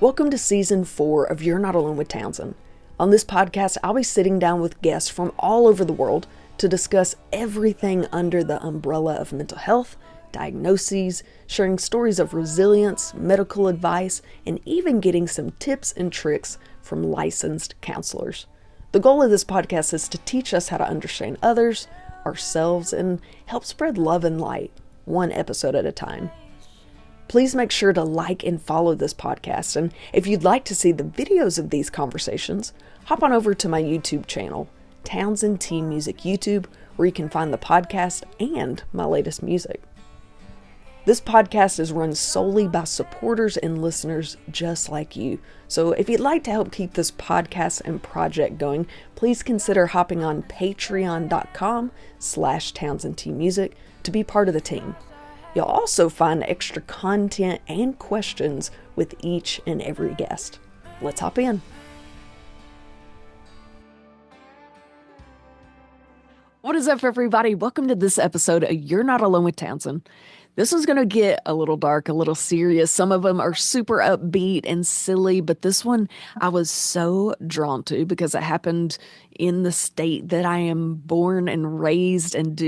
Welcome to Season 4 of You're Not Alone with Townsend. On this podcast, I'll be sitting down with guests from all over the world to discuss everything under the umbrella of mental health, diagnoses, sharing stories of resilience, medical advice, and even getting some tips and tricks from licensed counselors. The goal of this podcast is to teach us how to understand others, ourselves, and help spread love and light, one episode at a time. Please make sure to like and follow this podcast, and if you'd like to see the videos of these conversations, hop on over to my YouTube channel, TownsendTmusic YouTube, where you can find the podcast and my latest music. This podcast is run solely by supporters and listeners just like you. So if you'd like to help keep this podcast and project going, please consider hopping on patreon.com/TownsendTmusic to be part of the team. You'll also find extra content and questions with each and every guest. Let's hop in. What is up, everybody? Welcome to this episode of You're Not Alone with Townsend. This one's going to get a little dark, a little serious. Some of them are super upbeat and silly, but this one I was so drawn to because it happened in the state that I am born and raised and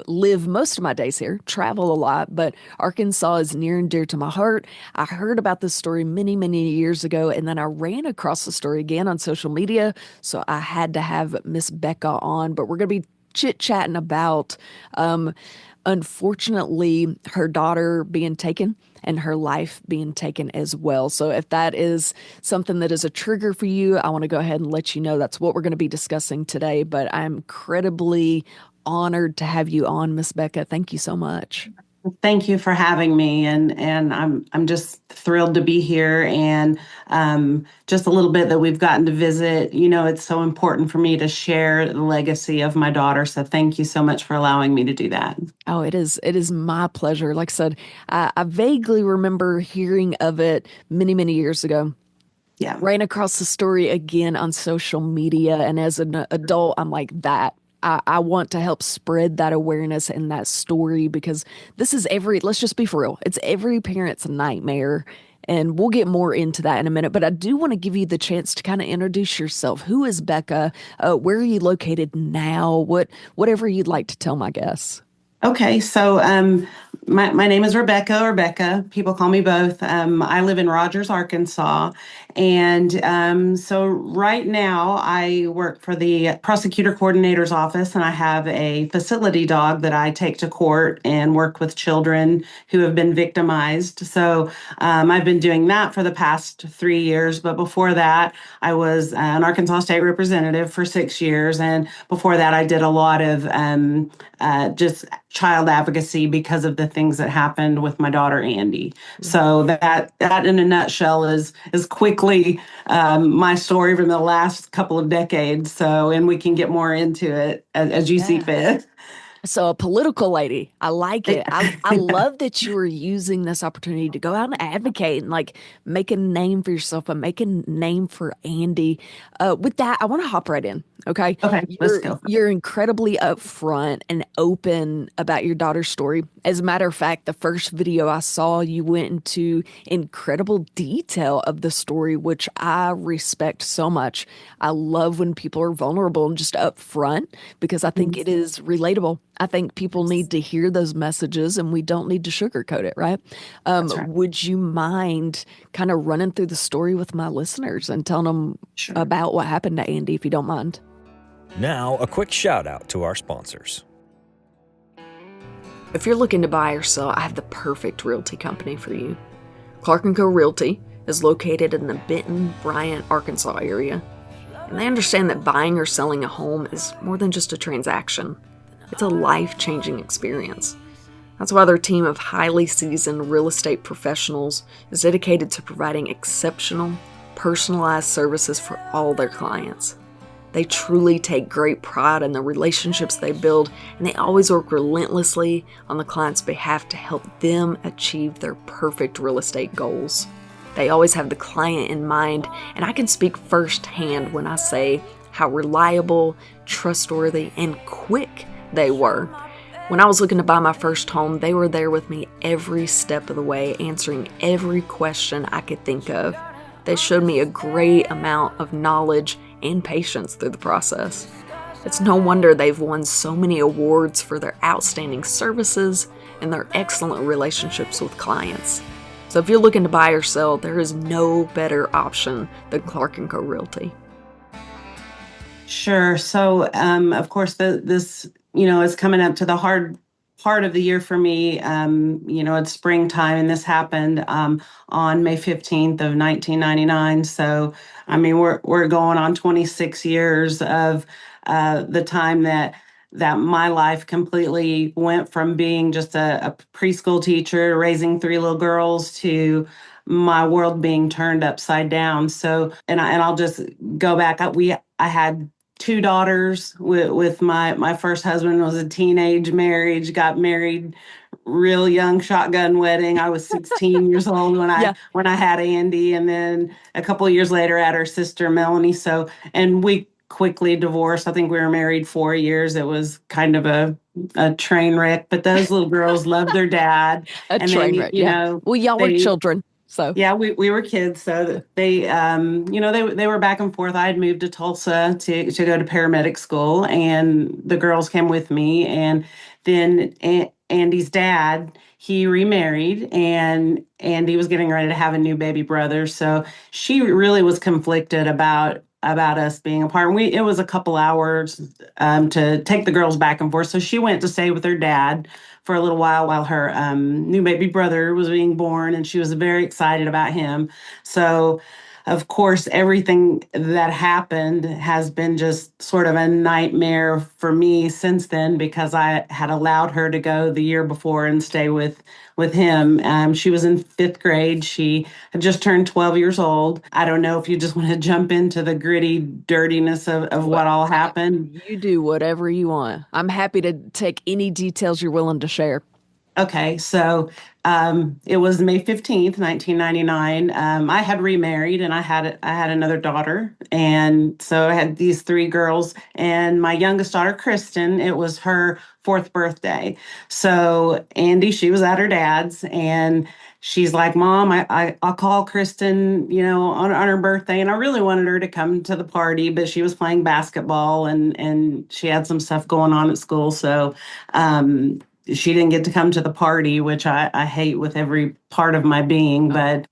live most of my days here, travel a lot, but Arkansas is near and dear to my heart. I heard about this story many, many years ago, and then I ran across the story again on social media, so I had to have Miss Becca on, but we're going to be chit-chatting about unfortunately, her daughter being taken and her life being taken as well. So if that is something that is a trigger for you, I want to go ahead and let you know that's what we're going to be discussing today. But I'm incredibly honored to have you on, Miss Becca. Thank you so much. Thank you for having me, and I'm just thrilled to be here, and just a little bit that we've gotten to visit. You know, it's so important for me to share the legacy of my daughter. So thank you so much for allowing me to do that. Oh, it is my pleasure. Like I said, I vaguely remember hearing of it many, many years ago. Yeah, Ran across the story again on social media, and as an adult, I'm like that. I want to help spread that awareness and that story because this is let's just be for real. It's every parent's nightmare. And we'll get more into that in a minute. But I do want to give you the chance to kind of introduce yourself. Who is Becca? Where are you located now? Whatever you'd like to tell my guests. Okay, so my name is Rebecca or Becca. People call me both. I live in Rogers, Arkansas. And so right now I work for the prosecutor coordinator's office, and I have a facility dog that I take to court and work with children who have been victimized. So I've been doing that for the past 3 years. But before that, I was an Arkansas state representative for 6 years. And before that, I did a lot of just child advocacy because of the things that happened with my daughter, Andi. So that in a nutshell is quickly my story from the last couple of decades. So, and we can get more into it as you see fit. So a political lady, I like it. I love that you are using this opportunity to go out and advocate and like make a name for yourself and make a name for Andi. With that, I want to hop right in. Okay. Let's go. You're incredibly upfront and open about your daughter's story. As a matter of fact, the first video I saw, you went into incredible detail of the story, which I respect so much. I love when people are vulnerable and just upfront because I think it is relatable. I think people need to hear those messages and we don't need to sugarcoat it, right? That's right. Would you mind kind of running through the story with my listeners and telling them about what happened to Andi, if you don't mind? Now, a quick shout out to our sponsors. If you're looking to buy or sell, I have the perfect realty company for you. Clark & Co. Realty is located in the Benton, Bryant, Arkansas area. And they understand that buying or selling a home is more than just a transaction. It's a life-changing experience. That's why their team of highly seasoned real estate professionals is dedicated to providing exceptional, personalized services for all their clients. They truly take great pride in the relationships they build, and they always work relentlessly on the client's behalf to help them achieve their perfect real estate goals. They always have the client in mind, and I can speak firsthand when I say how reliable, trustworthy, and quick they were. When I was looking to buy my first home, they were there with me every step of the way, answering every question I could think of. They showed me a great amount of knowledge and patience through the process. It's no wonder they've won so many awards for their outstanding services and their excellent relationships with clients. So if you're looking to buy or sell, there is no better option than Clark & Co. Realty. Sure. So, of course, this, is coming up to the hard part of the year for me. It's springtime, and this happened on May 15th of 1999. So, I mean, we're going on 26 years of the time that my life completely went from being just a preschool teacher raising three little girls to my world being turned upside down. So, I'll just go back. I had two daughters with my first husband. Was a teenage marriage, got married real young, shotgun wedding. I was 16 years old when I had Andi, and then a couple of years later had her sister Melanie. So, and we quickly divorced. I think we were married 4 years. It was kind of a train wreck, but those little girls loved their dad. And train then wreck, yeah. Well, y'all were children. So yeah, we were kids. So they were back and forth. I had moved to Tulsa to go to paramedic school, and the girls came with me. And then Andy's dad, he remarried, and Andy was getting ready to have a new baby brother. So she really was conflicted about us being apart. And it was a couple hours to take the girls back and forth. So she went to stay with her dad for a little while her new baby brother was being born, and she was very excited about him. So, of course, everything that happened has been just sort of a nightmare for me since then, because I had allowed her to go the year before and stay with him. She was in fifth grade. She had just turned 12 years old. I don't know if you just want to jump into the gritty dirtiness of what all happened. You do whatever you want. I'm happy to take any details you're willing to share. Okay, so it was May 15th, 1999. I had remarried, and I had another daughter, and so I had these three girls. And my youngest daughter, Kristen, it was her fourth birthday. So Andi, she was at her dad's, and she's like, "Mom, I'll call Kristen, on her birthday." And I really wanted her to come to the party, but she was playing basketball, and she had some stuff going on at school, so. She didn't get to come to the party, which I hate with every part of my being. But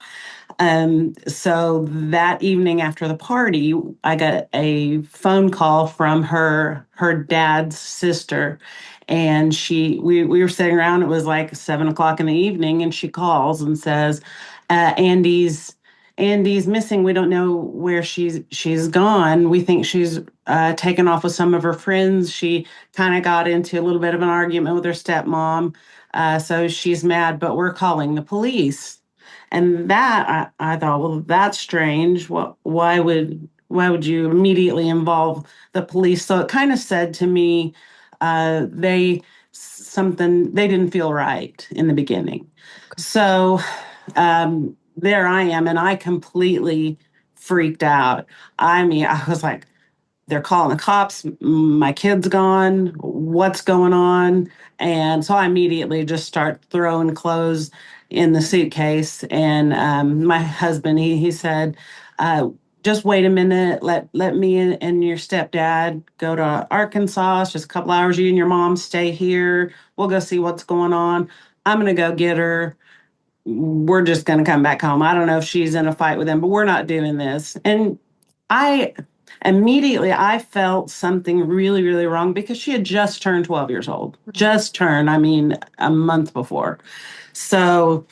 so that evening after the party, I got a phone call from her dad's sister. And we were sitting around. It was like 7 o'clock in the evening, and she calls and says, Andy's missing. We don't know where she's gone. We think she's taken off with some of her friends. She kind of got into a little bit of an argument with her stepmom. So she's mad, but we're calling the police. And that I thought, well, that's strange. Why would you immediately involve the police? So it kind of said to me, they didn't feel right in the beginning. So there I am, and I completely freaked out. I mean, I was like, they're calling the cops. My kid's gone. What's going on? And so I immediately just start throwing clothes in the suitcase. And my husband, he said, just wait a minute. Let me and your stepdad go to Arkansas. It's just a couple hours. You and your mom stay here. We'll go see what's going on. I'm going to go get her. We're just going to come back home. I don't know if she's in a fight with them, but we're not doing this. And I felt something really, really wrong, because she had just turned 12 years old. Just turned, I mean, a month before. So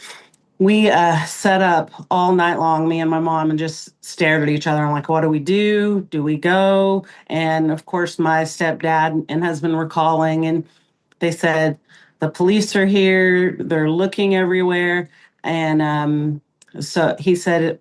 we set up all night long, me and my mom, and just stared at each other. I'm like, what do we do? Do we go? And of course, my stepdad and husband were calling, and they said, the police are here. They're looking everywhere. And so he said,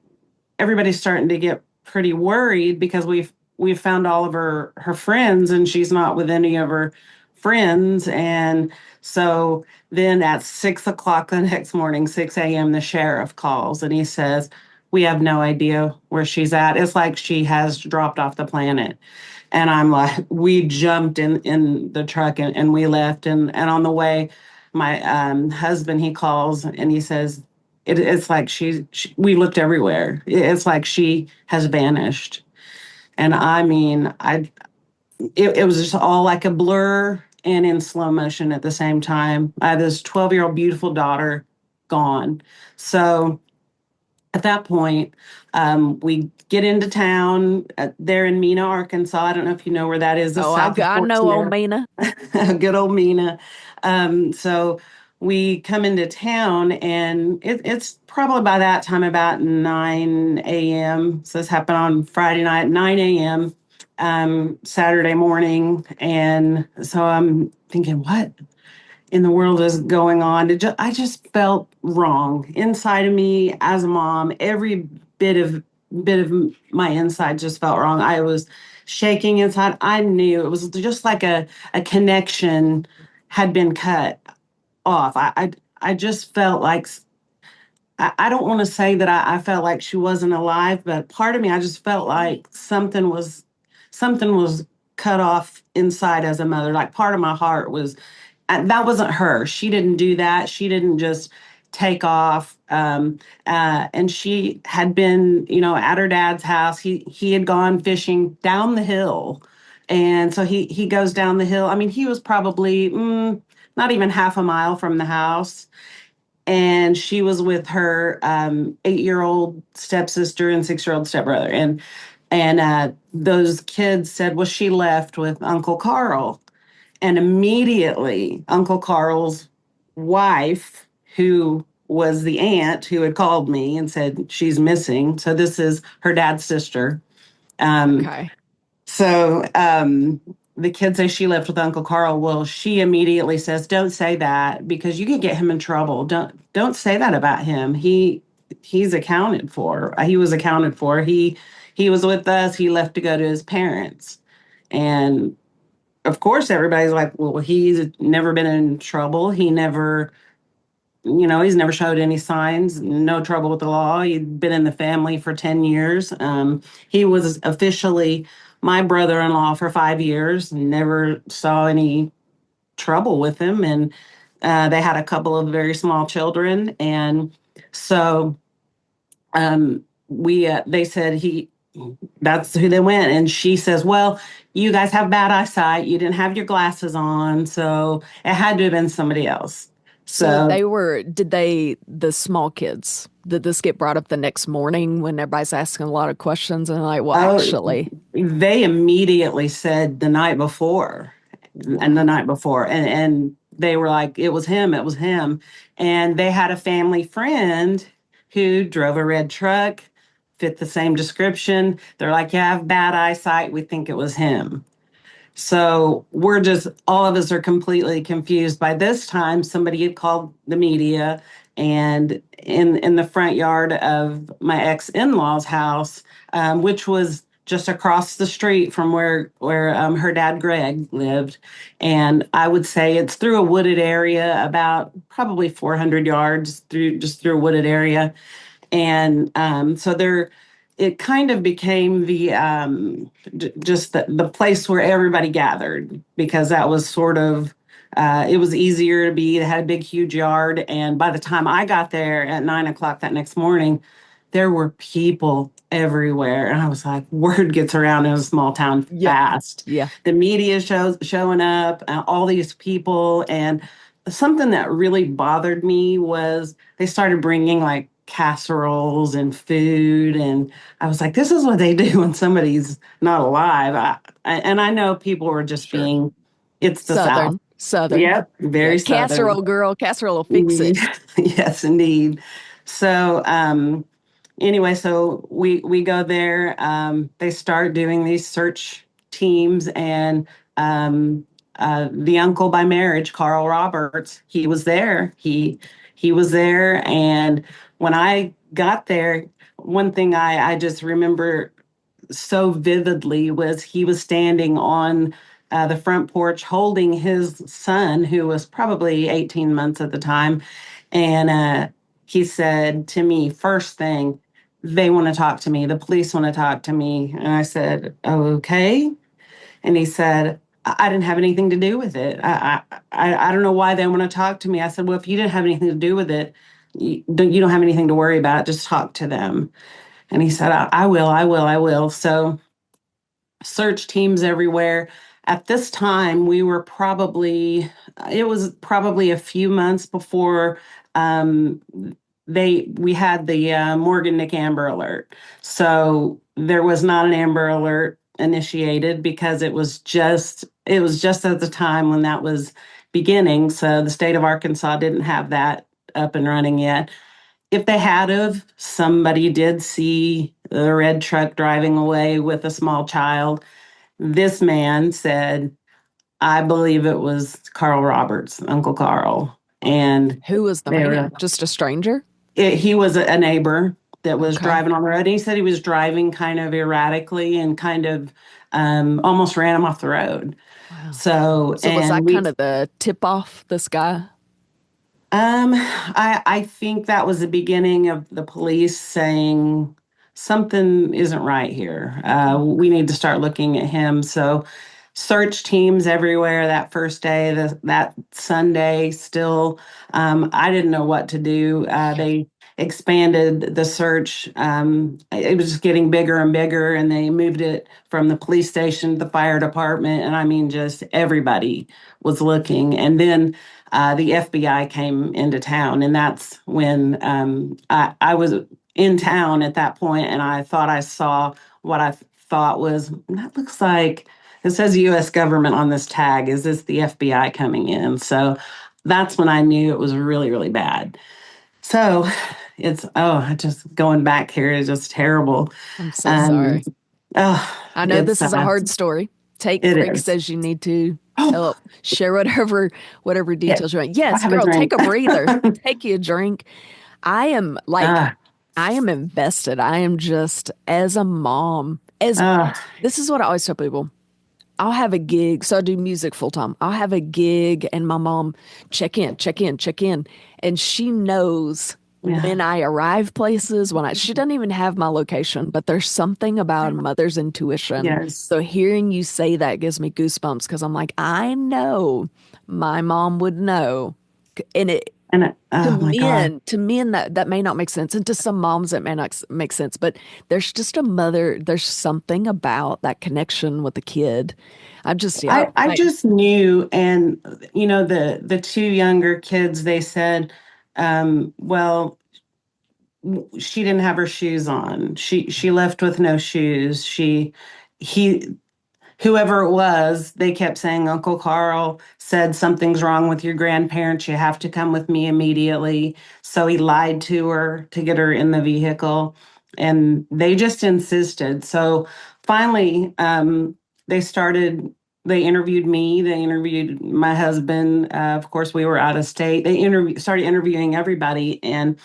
everybody's starting to get pretty worried, because we've found all of her friends, and she's not with any of her friends. And so then at 6 o'clock the next morning, 6 a.m., the sheriff calls, and he says, we have no idea where she's at. It's like she has dropped off the planet. And I'm like, we jumped in the truck, and we left. And on the way, my husband, he calls, and he says, it's like we looked everywhere. It's like she has vanished. And I mean, it was just all like a blur and in slow motion at the same time. I had this 12-year-old beautiful daughter gone. So at that point, we get into town. There in Mena, Arkansas. I don't know if you know where that is. The Oh, south of I Fort know old Smith. Mina. Good old Mena. So we come into town, and it's probably by that time about 9 a.m. So this happened on Friday night, 9 a.m. Saturday morning. And so I'm thinking, what in the world is going on? I just felt wrong inside of me as a mom. Every bit of my inside just felt wrong. I was shaking inside. I knew it was just like a connection had been cut off. I just felt like I don't want to say that I felt like she wasn't alive, but part of me I just felt like something was cut off inside as a mother. Like part of my heart was that wasn't her. She didn't do that. She didn't just take off. And she had been, at her dad's house. He had gone fishing down the hill, and so he goes down the hill. I mean, he was probably not even half a mile from the house, and she was with her 8-year-old stepsister and 6-year-old stepbrother, and those kids said, "Well, she left with Uncle Carl." And immediately, Uncle Carl's wife, who was the aunt who had called me and said she's missing. So this is her dad's sister. Um, Okay. so the kids say she left with Uncle Carl. Well, she immediately says, "Don't say that because you can get him in trouble. Don't say that about him. He's accounted for. He was accounted for. He was with us. He left to go to his parents." And of course, everybody's like, well, he's never been in trouble. He's never showed any signs, no trouble with the law. He'd been in the family for 10 years. He was officially my brother-in-law for 5 years, never saw any trouble with him. And they had a couple of very small children. And so they said that's who they went. And she says, well, you guys have bad eyesight. You didn't have your glasses on. So it had to have been somebody else. So So the small kids, did this get brought up the next morning when everybody's asking a lot of questions and like, well, oh, actually, they immediately said the night before and the wow. night before. And they were like, it was him. It was him. And they had a family friend who drove a red truck, fit the same description. They're like, you have bad eyesight. We think it was him. So all of us are completely confused. By this time, somebody had called the media, and in the front yard of my ex in-laws' house, which was just across the street from where her dad Greg lived, and I would say it's through a wooded area, about probably 400 yards through a wooded area, and so it kind of became just the place where everybody gathered, because that was sort of it was easier to be. They had a big, huge yard, and by the time I got there at 9 o'clock that next morning, there were people everywhere, and I was like, word gets around in a small town Yep. fast. Yeah. The media showing up, all these people, and something that really bothered me was they started bringing like casseroles and food, and I was like, this is what they do when somebody's not alive. And I know people were just Sure. being, it's the South. Southern. Yep, Yeah. very Southern. Casserole girl, casserole will fix it. Yes, indeed. So anyway, so we go there. They start doing these search teams, and the uncle by marriage, Carl Roberts, he was there. He was there, and when I got there, one thing I just remember so vividly was he was standing on the front porch holding his son, who was probably 18 months at the time. And he said to me, first thing, they want to talk to me. The police want to talk to me. And I said, okay. And he said, I didn't have anything to do with it. I don't know why they want to talk to me. I said, well, if you didn't have anything to do with it, you don't have anything to worry about. Just talk to them. And he said, I will, I will, I will. So search teams everywhere. At this time, it was probably a few months before um, we had the Morgan Nick Amber Alert. So there was not an Amber Alert initiated because it was just at the time when that was beginning. So the state of Arkansas didn't have that up and running yet. If they had of, somebody did see the red truck driving away with a small child. This man said, I believe it was Carl Roberts, Uncle Carl. And Who was the they man? were, Just a stranger? he was a neighbor that was Okay. driving on the road. And he said he was driving kind of erratically and kind of almost ran him off the road. Wow. So, So was and that we kind of the tip off this guy? I think that was the beginning of the police saying something isn't right here. We need to start looking at him. So, search teams everywhere that first day, that Sunday. Still, I didn't know what to do. They expanded the search. It was just getting bigger and bigger, and they moved it from the police station to the fire department. And I mean, just everybody was looking. And then the FBI came into town, and that's when I was in town at that point, and I thought I saw what I thought was that looks like it says U.S. government on this tag. Is this the FBI coming in? So that's when I knew it was really, really bad. So just going back here is just terrible. I'm so Um, sorry. oh, I know it's this is a hard story. Take it breaks is. as you need to. Oh, Help. Share whatever yeah. details you want. I Yes, have a girl, take drink. a breather. Take you a drink. I am like, uh, I am invested. I am just as a mom, as uh, this is what I always tell people. I'll have a gig. So I do music full time. I'll have a gig and my mom check in, check in, check in. And she knows yeah. when I arrive places, she doesn't even have my location, but there's something about a mother's intuition. Yes. So hearing you say that gives me goosebumps because I'm like, I know my mom would know. And And oh my God. to men that may not make sense, and to some moms it may not make sense, but there's just a mother. There's something about that connection with the kid. I'm just I just knew, and the two younger kids, they said, well, she didn't have her shoes on. She left with no shoes. He Whoever it was, they kept saying, Uncle Carl said something's wrong with your grandparents. You have to come with me immediately. So he lied to her to get her in the vehicle. And they just insisted. So finally, they started, they interviewed me, they interviewed my husband. Of course, we were out of state. They started interviewing everybody. And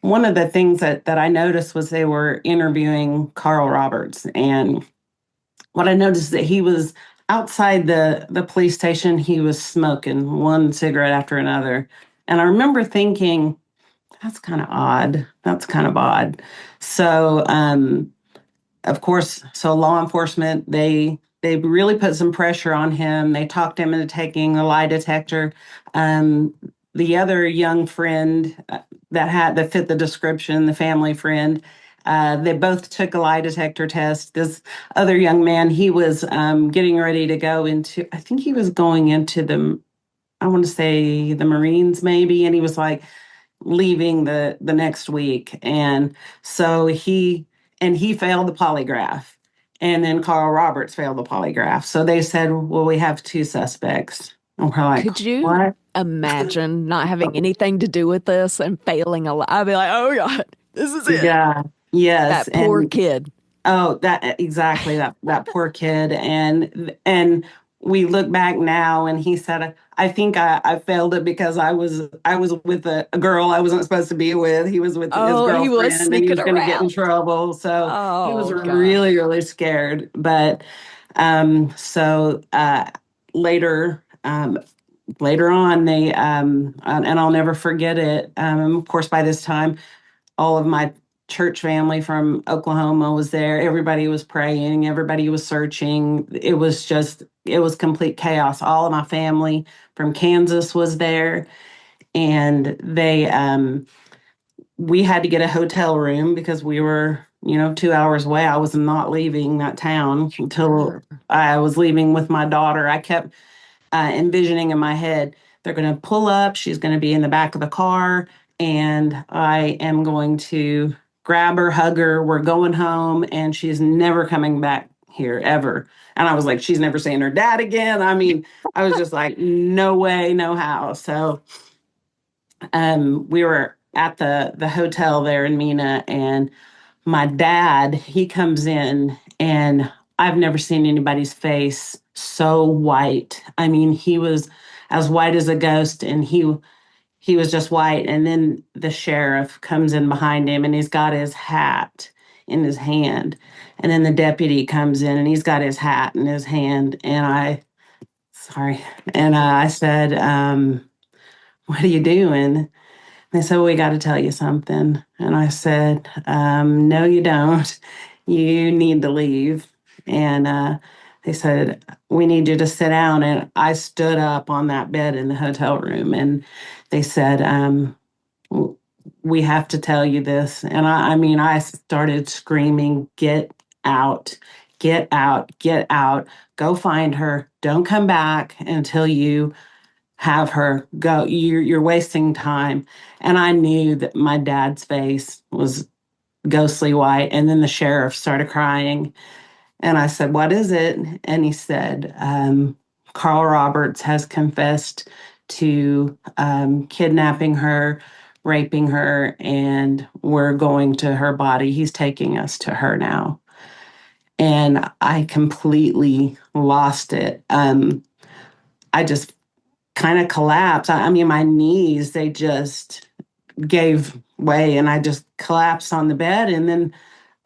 one of the things that I noticed was they were interviewing Carl Roberts. And what I noticed is that he was outside the police station. He was smoking one cigarette after another, and I remember thinking, "That's kind of odd. That's kind of odd." So, of course, so law enforcement they really put some pressure on him. They talked him into taking a lie detector. Um, the other young friend that fit the description, the family friend, they both took a lie detector test. This other young man, he was getting ready to go into. I think he was going into I want to say the Marines, maybe, and he was like leaving the next week, and so he failed the polygraph. And then Carl Roberts failed the polygraph. So they said, well, we have two suspects. And we're like, could you what? imagine not having anything to do with this and failing a lot? I'd be like, oh God, this is it. Yeah. Yes. That poor And kid. oh, that exactly that poor kid. And we look back now, and he said, I think I failed it because I was with a girl I wasn't supposed to be with. He was with his Oh, he was girlfriend, and he sneaking was going to get in around. trouble. So he was Oh really, gosh. really scared. But so later, later on, they and I'll never forget it. Of course, by this time, all of my church family from Oklahoma was there. Everybody was praying, everybody was searching. It was complete chaos. All of my family from Kansas was there, and we had to get a hotel room because we were, 2 hours away. I was not leaving that town until I was leaving with my daughter. I kept envisioning in my head, they're going to pull up, she's going to be in the back of the car, and I am going to grab her, hug her, we're going home, and she's never coming back here ever. And I was like, she's never seeing her dad again. I mean, I was just like, no way, no how. So we were at the hotel there in Mina, and my dad, he comes in, and I've never seen anybody's face so white. I mean, he was as white as a ghost, and he was just white. And then the sheriff comes in behind him, and he's got his hat in his hand. And then the deputy comes in, and he's got his hat in his hand. And sorry, and I said, "What are you doing?" They said, "We got to tell you something." And I said, "No, you don't. You need to leave." And they said, "We need you to sit down." And I stood up on that bed in the hotel room, and they said, "We have to tell you this." And I mean, I started screaming, "Get out, get out, get out. Go find her. Don't come back until you have her go. You're wasting time." And I knew that my dad's face was ghostly white. And then the sheriff started crying. And I said, "What is it?" And he said, "Carl Roberts has confessed to kidnapping her, raping her, and we're going to her body. He's taking us to her now." And I completely lost it. I just kind of collapsed. I mean, my knees, they just gave way, and I just collapsed on the bed. And then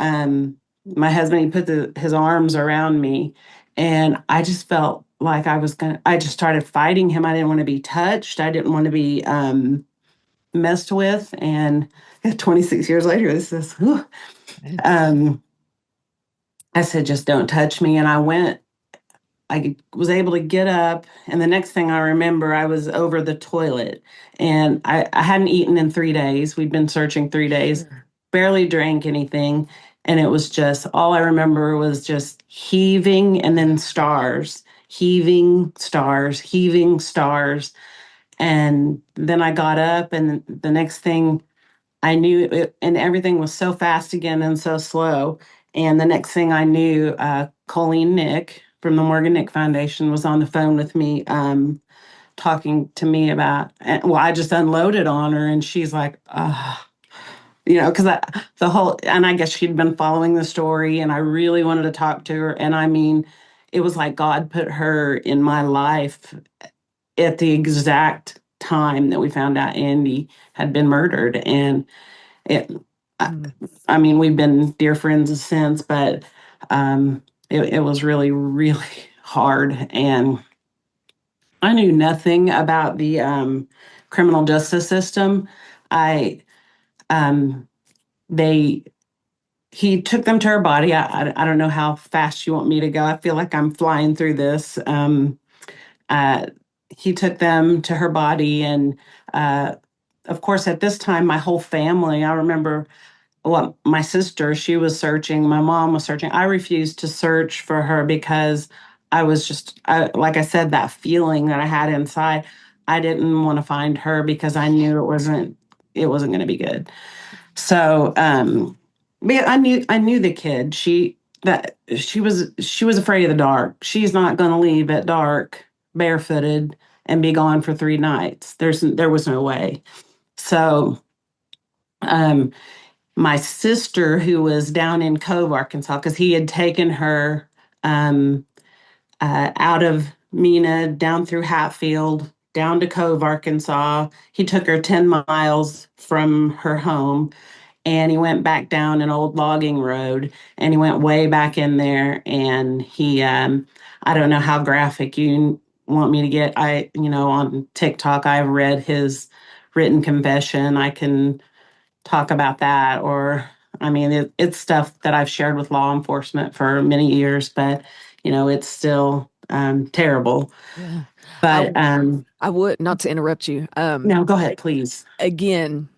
um, my husband, he put his arms around me, and I just felt like I just started fighting him. I didn't want to be touched. I didn't want to be messed with. And 26 years later, this is, um, I said, "Just don't touch me." And I was able to get up, and the next thing I remember, I was over the toilet, and I hadn't eaten in 3 days. We'd been searching 3 days, barely drank anything. And it was just, all I remember was just heaving and then stars, heaving stars, heaving stars. And then I got up, and the next thing I knew it, and everything was so fast again and so slow. And the next thing I knew, Colleen Nick from the Morgan Nick Foundation was on the phone with me, talking to me about, well, I just unloaded on her, and she's like, because and I guess she'd been following the story, and I really wanted to talk to her. And I mean, it was like God put her in my life at the exact time that we found out Andi had been murdered. And it, I mean, we've been dear friends since, but it was really, really hard. And I knew nothing about the criminal justice system. I, they, he took them to her body. I don't know how fast you want me to go. I feel like I'm flying through this. Uh, he took them to her body, and uh, of course, at this time, my whole family. I remember, well, my sister, she was searching. My mom was searching. I refused to search for her because I was just, like I said, that feeling that I had inside. I didn't want to find her because I knew it wasn't going to be good. So, but yeah, I knew the kid. She was afraid of the dark. She's not going to leave at dark barefooted and be gone for 3 nights. There was no way. So, um, my sister, who was down in Cove, Arkansas, because he had taken her um, out of Mina, down through Hatfield, down to Cove, Arkansas. He took her 10 miles from her home, and he went back down an old logging road, and he went way back in there. And I don't know how graphic you want me to get. On TikTok, I've read his written confession. I can talk about that. Or, I mean, it's stuff that I've shared with law enforcement for many years, but, it's still terrible. Yeah. But I would, not to interrupt you. no, go ahead, please. Again,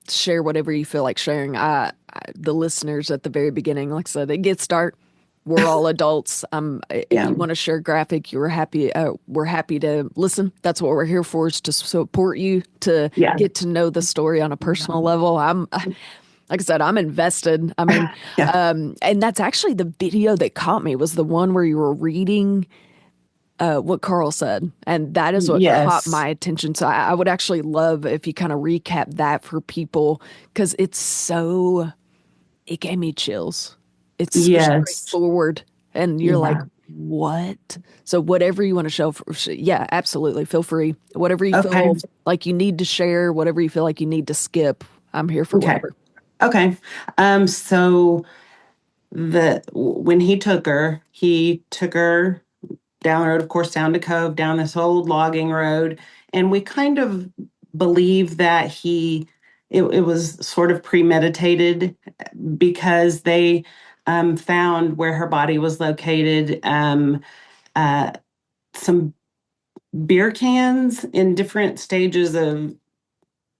share whatever you feel like sharing. The listeners at the very beginning, like I said, it gets dark. We're all adults. If Yeah. you want to share graphic, you're happy. We're happy to listen. That's what we're here for, is to support you, to Yeah. get to know the story on a personal level. Like I said, I'm invested. I mean, Yeah. and that's actually the video that caught me, was the one where you were reading what Carl said, and that is what caught Yes. my attention. So I would actually love if you kind of recap that for people, because it gave me chills. It's so Yes. straightforward, and you're like, Yeah. what? So whatever you want to show, yeah, absolutely, feel free. Whatever you Okay. feel like you need to share, whatever you feel like you need to skip, I'm here for Okay. whatever. Okay. So when he took her down the road, of course, down to Cove, down this old logging road. And we kind of believe that it was sort of premeditated, because they found where her body was located, uh, some beer cans in different stages of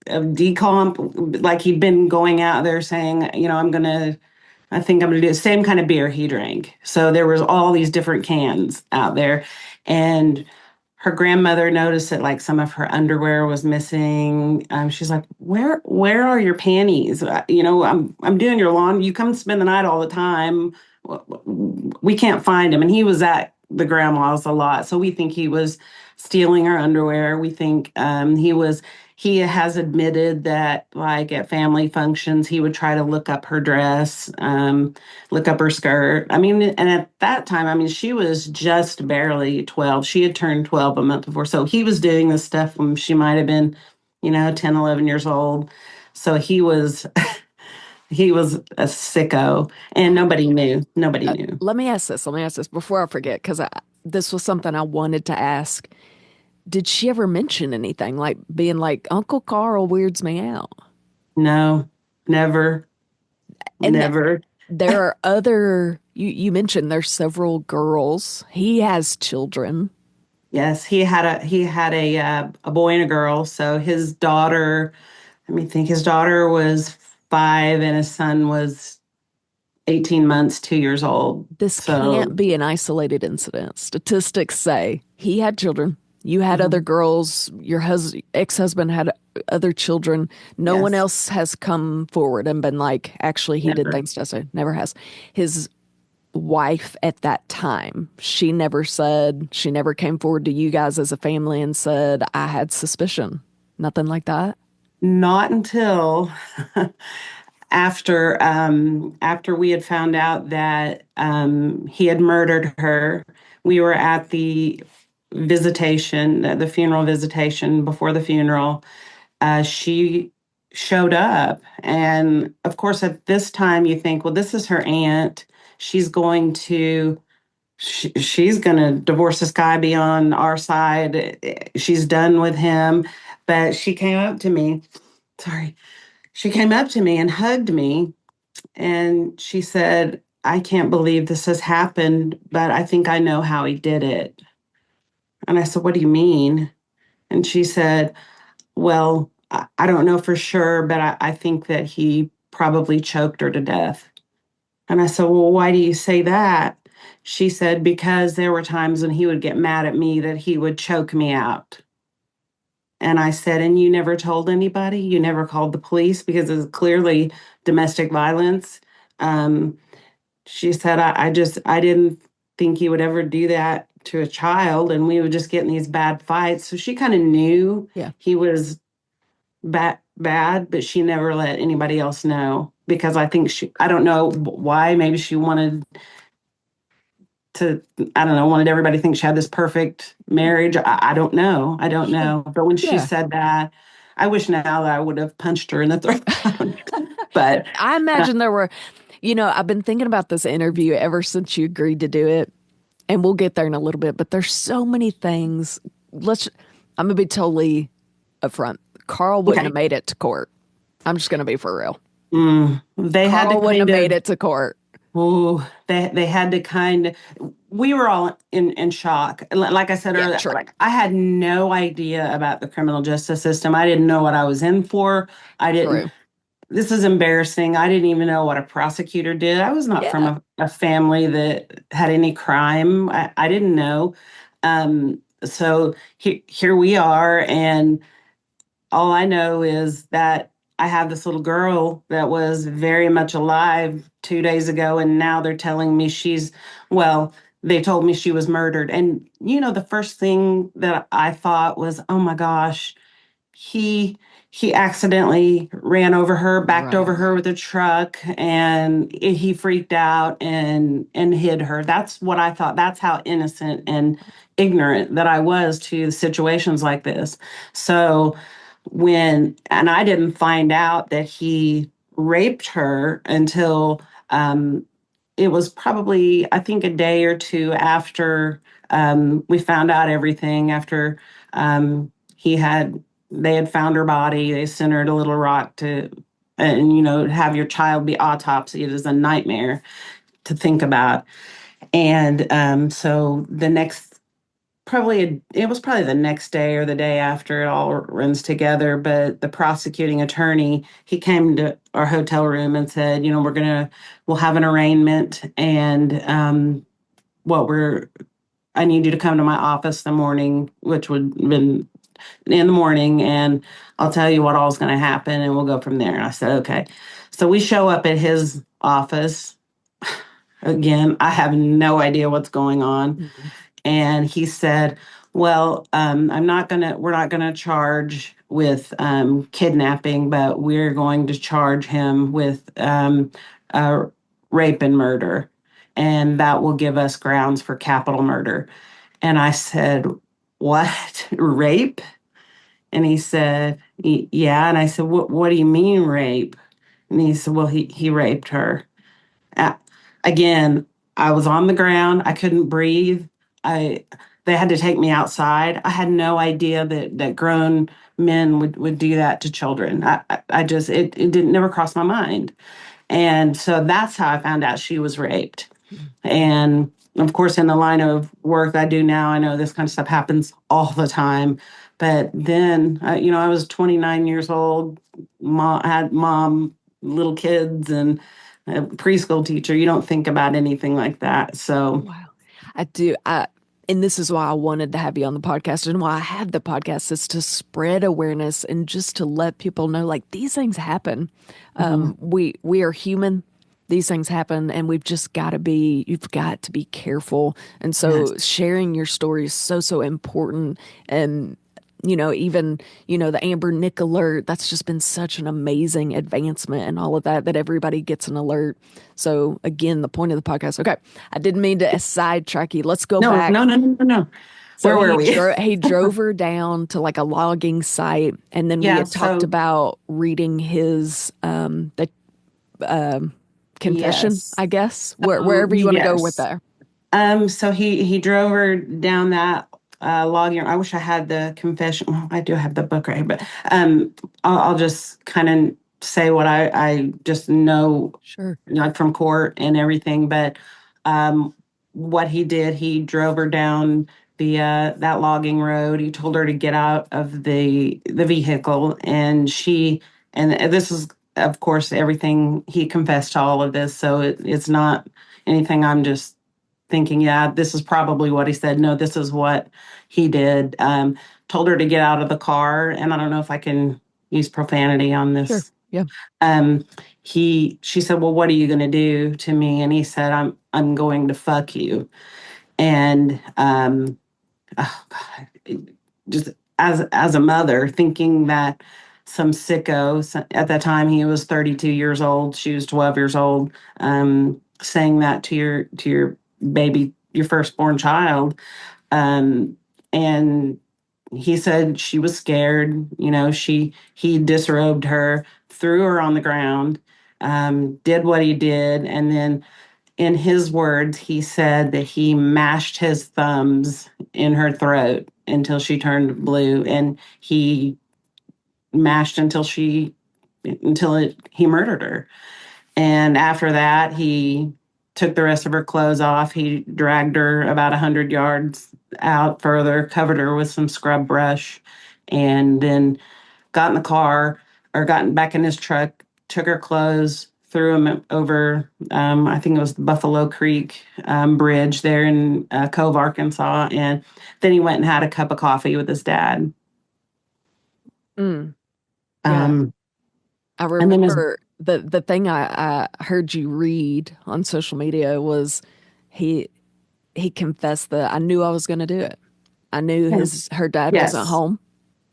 decomp. Like he'd been going out there saying, I think I'm going to do the same kind of beer he drank. So there was all these different cans out there. And her grandmother noticed that like some of her underwear was missing. She's like, where are your panties? I'm doing your lawn. You come spend the night all the time. We can't find him. And he was at the grandma's a lot. So we think he was stealing her underwear. We think he has admitted that like at family functions, he would try to look up her dress, look up her skirt. I mean, and at that time, I mean, she was just barely 12. She had turned 12 a month before. So he was doing this stuff when she might have been, 10, 11 years old. So he was a sicko, and nobody knew. Nobody knew. Let me ask this. Let me ask this before I forget, because this was something I wanted to ask. Did she ever mention anything like being like, Uncle Carl weirds me out? No, never, And never. there are other, you mentioned there's several girls. He has children. Yes, he had a boy and a girl. So his daughter, let me think, his daughter was 5 and his son was 18 months, 2 years old. This can't So be an isolated incident. Statistics say he had children. You had other mhm, girls. Your ex-husband had other children. No one yes, else has come forward and been like, actually, he did never. things to us. Never has. His wife at that time, she never said, she never came forward to you guys as a family and said, I had suspicion. Nothing like that. Not until after we had found out that he had murdered her. We were at the visitation, the funeral visitation before the funeral. She showed up. And of course, at this time, you think, well, this is her aunt. She's going to. She's going to divorce this guy, be on our side. She's done with him. But she came up to me. Sorry. She came up to me and hugged me. And she said, I can't believe this has happened, but I think I know how he did it. And I said, what do you mean? And she said, well, I don't know for sure, but I think that he probably choked her to death. And I said, well, why do you say that? She said, because there were times when he would get mad at me that he would choke me out. And I said, and you never told anybody? You never called the police because it's clearly domestic violence? Um, she said, I didn't think he would ever do that to a child. And we would just get in these bad fights. So she kind of knew Yeah. he was bad, but she never let anybody else know because I think I don't know why. Maybe she wanted to, I don't know, wanted everybody to think she had this perfect marriage. I don't know. I don't know. But when she Yeah. said that, I wish now that I would have punched her in the throat. But I imagine there were, I've been thinking about this interview ever since you agreed to do it, and we'll get there in a little bit, but there's so many things. I'm going to be totally upfront. Carl wouldn't okay. have made it to court. I'm just going to be for real. They had to Carl wouldn't have kind made of, it to court. oh, they had to kind of, we were all in shock. Like I said Yeah, earlier, true. like I had no idea about the criminal justice system. I didn't know what I was in for. I didn't, True. this is embarrassing. I didn't even know what a prosecutor did. I was not from Yeah. a family that had any crime. I didn't know. So here we are, and all I know is that I have this little girl that was very much alive 2 days ago, and now they're telling me well, they told me she was murdered. And, the first thing that I thought was, oh my gosh, he he accidentally ran over her, backed over Right. her with a truck, and he freaked out and hid her. That's what I thought. That's how innocent and ignorant that I was to situations like this. So and I didn't find out that he raped her until it was probably, I think, a day or two after we found out everything. After he had they had found her body, they sent her to Little Rock and have your child be autopsied. It is a nightmare to think about. And so it was probably the next day or the day after, it all runs together. But the prosecuting attorney, he came to our hotel room and said, we'll have an arraignment, and what we're I need you to come to my office the morning, which would have been in the morning, and I'll tell you what all's going to happen, and we'll go from there. And I said, okay. So we show up at his office. Again, I have no idea what's going on. Mhm. And he said, well, we're not gonna charge with kidnapping, but we're going to charge him with uh, rape and murder, and that will give us grounds for capital murder. And I said, what? Rape? And he said, yeah. And I said, what do you mean rape? And he said, well, he raped her. Uh, Again, I was on the ground. I couldn't breathe. I They had to take me outside. I had no idea that grown men would do that to children. I just it didn't never cross my mind. And so that's how I found out she was raped. And of course, in the line of work I do now, I know this kind of stuff happens all the time. But then, I was 29 years old. I had mom, little kids, and a preschool teacher. You don't think about anything like that. So, Wow. I do. And this is why I wanted to have you on the podcast, and why I have the podcast is to spread awareness and just to let people know, like, these things happen. mhm. We are human. These things happen, and you've got to be careful. And Yes. so sharing your story is so important. And even, the Amber Nick alert, that's just been such an amazing advancement and all of that, that everybody gets an alert. So again, the point of the podcast. Okay. I didn't mean to sidetrack you. Let's go No, back. no, no, no, no, no. So Where were we? he drove her down to like a logging site, and then we Yeah. had talked So, about reading his the confession, yes. I guess. So, Wherever you want to go with yes. that. So he drove her down that log. I wish I had the confession. Well, I do have the book right here, but I'll just kind of say what I just know, Sure. like from court and everything. But um, what he did, he drove her down that logging road. He told her to get out of the vehicle, and this is, of course, everything. He confessed to all of this, so it's not anything I'm just thinking, yeah, this is probably what he said. No, this is what he did. Told her to get out of the car, and I don't know if I can use profanity on Sure. this. Yeah. Um, she said, "Well, what are you going to do to me?" And he said, I'm going to fuck you." And oh God, just as a mother, thinking that some sicko, at that time he was 32 years old, she was 12 years old, saying that to your baby, your firstborn child. And he said she was scared. He disrobed her, threw her on the ground, did what he did, and then, in his words, he said that he mashed his thumbs in her throat until she turned blue, and he mashed he murdered her. And after that, he took the rest of her clothes off. He dragged her about 100 yards out further, covered her with some scrub brush, and then got in the car, or got back in his truck, took her clothes, threw them over, I think it was the Buffalo Creek Bridge there in Cove, Arkansas. And then he went and had a cup of coffee with his dad. Mm, yeah. Um, I and then his, remember the thing I heard you read on social media was he he confessed that I knew I was going to do it. I knew her dad wasn't yes, home,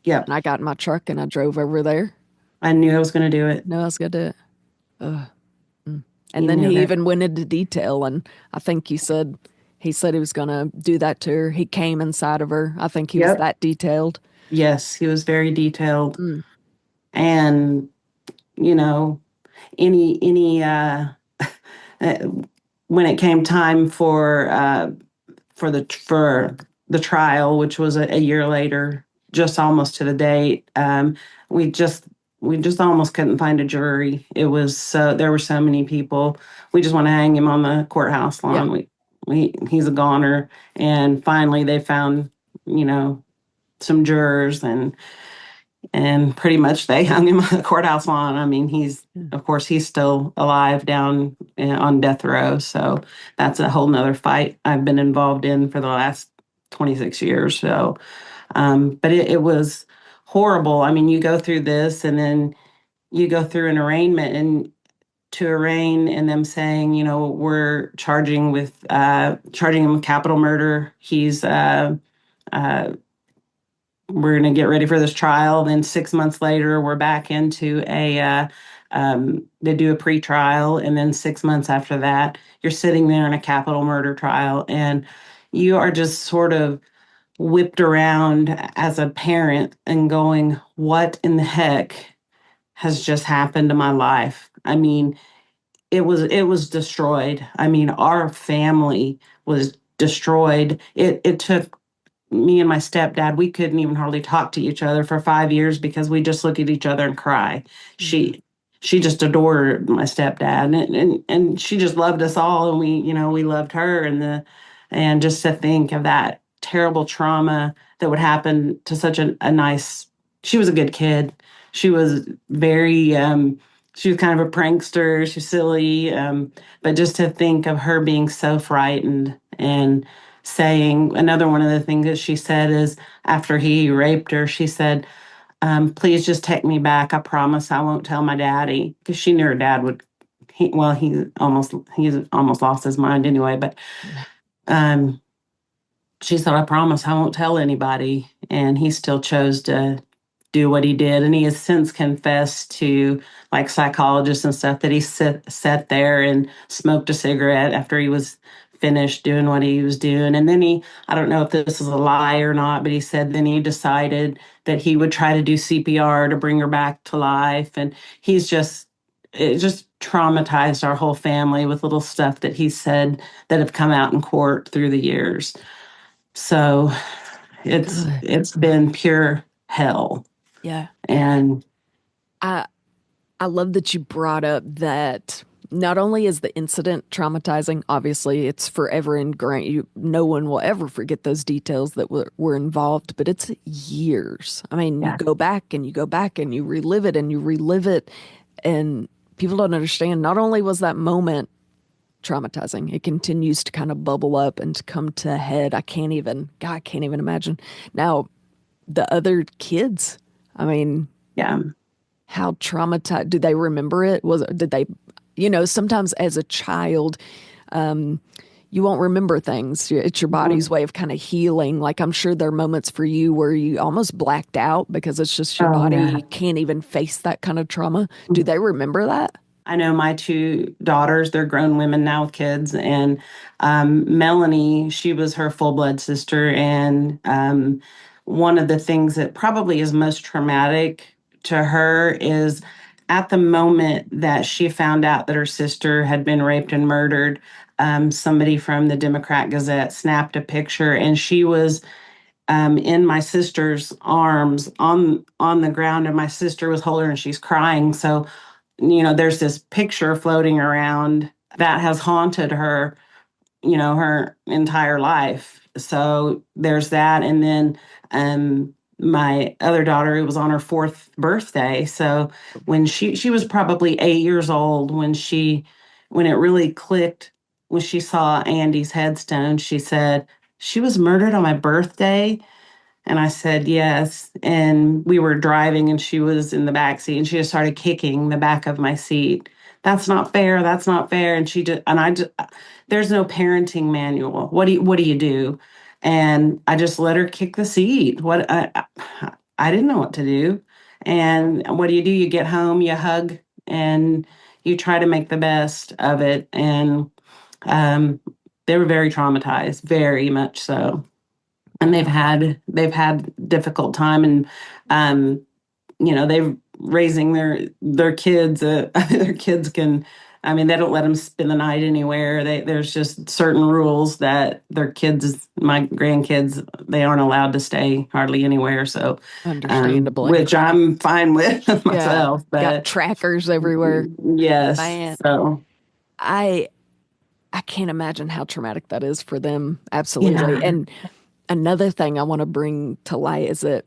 yep, and I got in my truck and I drove over there. I knew I was going to do it. Knew I was going to do it. Ugh. He And then knew he that. even went into detail, and I think he said he was going to do that to her. He came inside of her. I think he was Yep. that detailed. Yes, he was very detailed. Mm, And, you know, any uh, when it came time for the trial, which was a year later, just almost to the date, we just we just almost couldn't find a jury. It was so there were so many people. We just want to hang him on the courthouse yeah. lawn. We he's a goner, and finally they found, you know, some jurors, and pretty much they hung him on the courthouse lawn. I mean, of course, he's still alive down on death row. So that's a whole nother fight I've been involved in for the last 26 years. So, but it was horrible. I mean, you go through this and then you go through an arraignment and to arraign and them saying, you know, we're charging him with capital murder. Uh, we're going to get ready for this trial. Then 6 months later, we're back into they do a pre-trial. And then 6 months after that, you're sitting there in a capital murder trial. And you are just sort of whipped around as a parent and going, what in the heck has just happened to my life? I mean, it was destroyed. I mean, our family was destroyed. It took me and my stepdad, we couldn't even hardly talk to each other for 5 years because we just look at each other and cry. Mm, She just adored my stepdad, and she just loved us all, and we loved her, and just to think of that terrible trauma that would happen to such a nice. She was a good kid. She was very she was kind of a prankster. She's silly, but just to think of her being so frightened and saying another one of the things that she said is after he raped her, she said, please just take me back. I promise I won't tell my daddy, because she knew her dad would. He's almost lost his mind anyway. But um, she said, I promise I won't tell anybody. And he still chose to do what he did. And he has since confessed to like psychologists and stuff that he sat there and smoked a cigarette after he was finished doing what he was doing. And then I don't know if this is a lie or not, but he said then he decided that he would try to do CPR to bring her back to life. And it just traumatized our whole family with little stuff that he said that have come out in court through the years. So good. it's been pure hell. Yeah. And I I love that you brought up that not only is the incident traumatizing, obviously it's forever ingrained. No one will ever forget those details that were involved, but it's years. I mean, you yeah, go back and you go back and you relive it and you relive it, and people don't understand. Not only was that moment traumatizing, it continues to kind of bubble up and to come to a head. God, I can't even imagine. Now, the other kids, I mean, yeah, how traumatized do they remember it? Did they, sometimes as a child, you won't remember things. It's your body's mhm. way of kind of healing. Like I'm sure there are moments for you where you almost blacked out because it's just your Oh yeah. body can't even face that kind of trauma. Do they remember that? I know my two daughters, they're grown women now with kids. And Melanie, she was her full blood sister. And one of the things that probably is most traumatic to her is at the moment that she found out that her sister had been raped and murdered, somebody from the Democrat Gazette snapped a picture, and she was in my sister's arms on the ground, and my sister was holding her and she's crying. So there's this picture floating around that has haunted her, her entire life. So there's that. And then my other daughter, it was on her fourth birthday. So when she was probably 8 years old when it really clicked, when she saw Andi's headstone, she said, "She was murdered on my birthday." And I said, "Yes." And we were driving and she was in the back seat and she just started kicking the back of my seat. "That's not fair. That's not fair." And I just, there's no parenting manual. What do you do? And I just let her kick the seat. I didn't know what to do. And what do? You get home, you hug, and you try to make the best of it. And um, they were very traumatized, very much so, and they've had difficult time, and they've raising their kids. Their kids can, I mean, they don't let them spend the night anywhere. There's just certain rules that their kids, my grandkids, they aren't allowed to stay hardly anywhere. So Understandably. which I'm fine with Yeah. myself, Got but trackers everywhere. yes. Man, So I I can't imagine how traumatic that is for them. Absolutely. yeah. And another thing I want to bring to light is that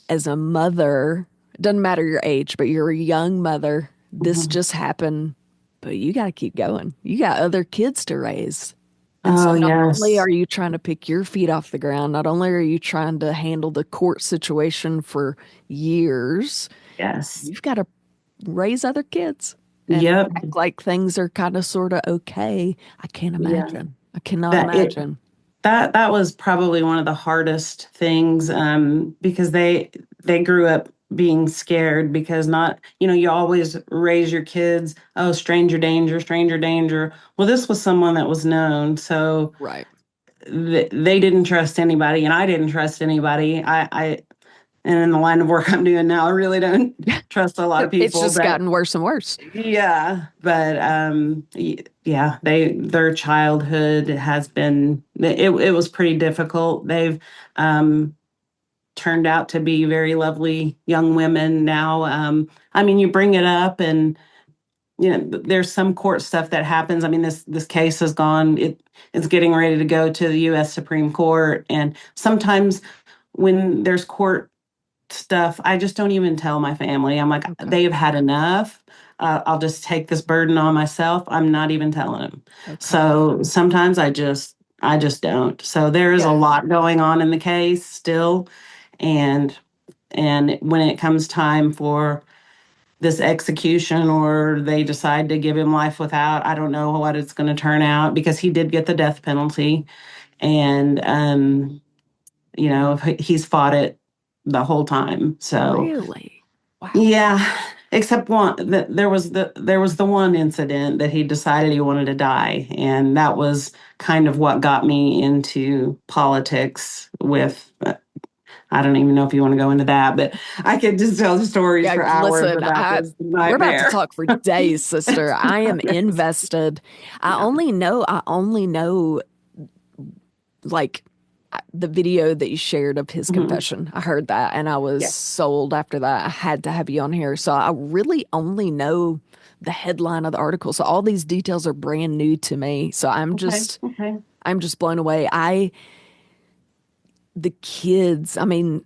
as a mother, it doesn't matter your age, but you're a young mother, this Mhm. just happened, but you got to keep going. You got other kids to raise. And so Oh not only yes. are you trying to pick your feet off the ground, not only are you trying to handle the court situation for years, Yes. you've got to raise other kids and Yep. act like things are kind of sort of okay. I can't Yeah. imagine. I cannot That it imagine. that was probably one of the hardest things, because they grew up being scared, because not, you always raise your kids, oh, stranger danger, stranger danger. Well, this was someone that was known, so Right. they didn't trust anybody, and I didn't trust anybody. And in the line of work I'm doing now, I really don't trust a lot of It's people, just but gotten worse and worse. yeah, but yeah, their childhood has been, it was pretty difficult. They've um turned out to be very lovely young women now. I mean, you bring it up, and there's some court stuff that happens. I mean, this case has gone, it's getting ready to go to the US Supreme Court, and sometimes when there's court stuff, I just don't even tell my family. I'm like, Okay. they've had enough. I'll just take this burden on myself. I'm not even telling them. Okay. So sometimes I just don't. So there is a Yeah. lot going on in the case still, and when it comes time for this execution, or they decide to give him life without, I don't know what it's going to turn out, because he did get the death penalty, and he's fought it the whole time. So Really? Wow. yeah, except there was the one incident that he decided he wanted to die, and that was kind of what got me into politics. With I don't even know if you want to go into that, but I could just tell the stories Yeah, for hours listen, about this we're about to nightmare. talk for days, sister. I am invested. Yeah. I only know like the video that you shared of his Mhm. confession. I heard that and I was Yeah. sold after that. I had to have you on here. So I really only know the headline of the article. So all these details are brand new to me. So Okay. Okay. I'm just blown away. The kids, I mean,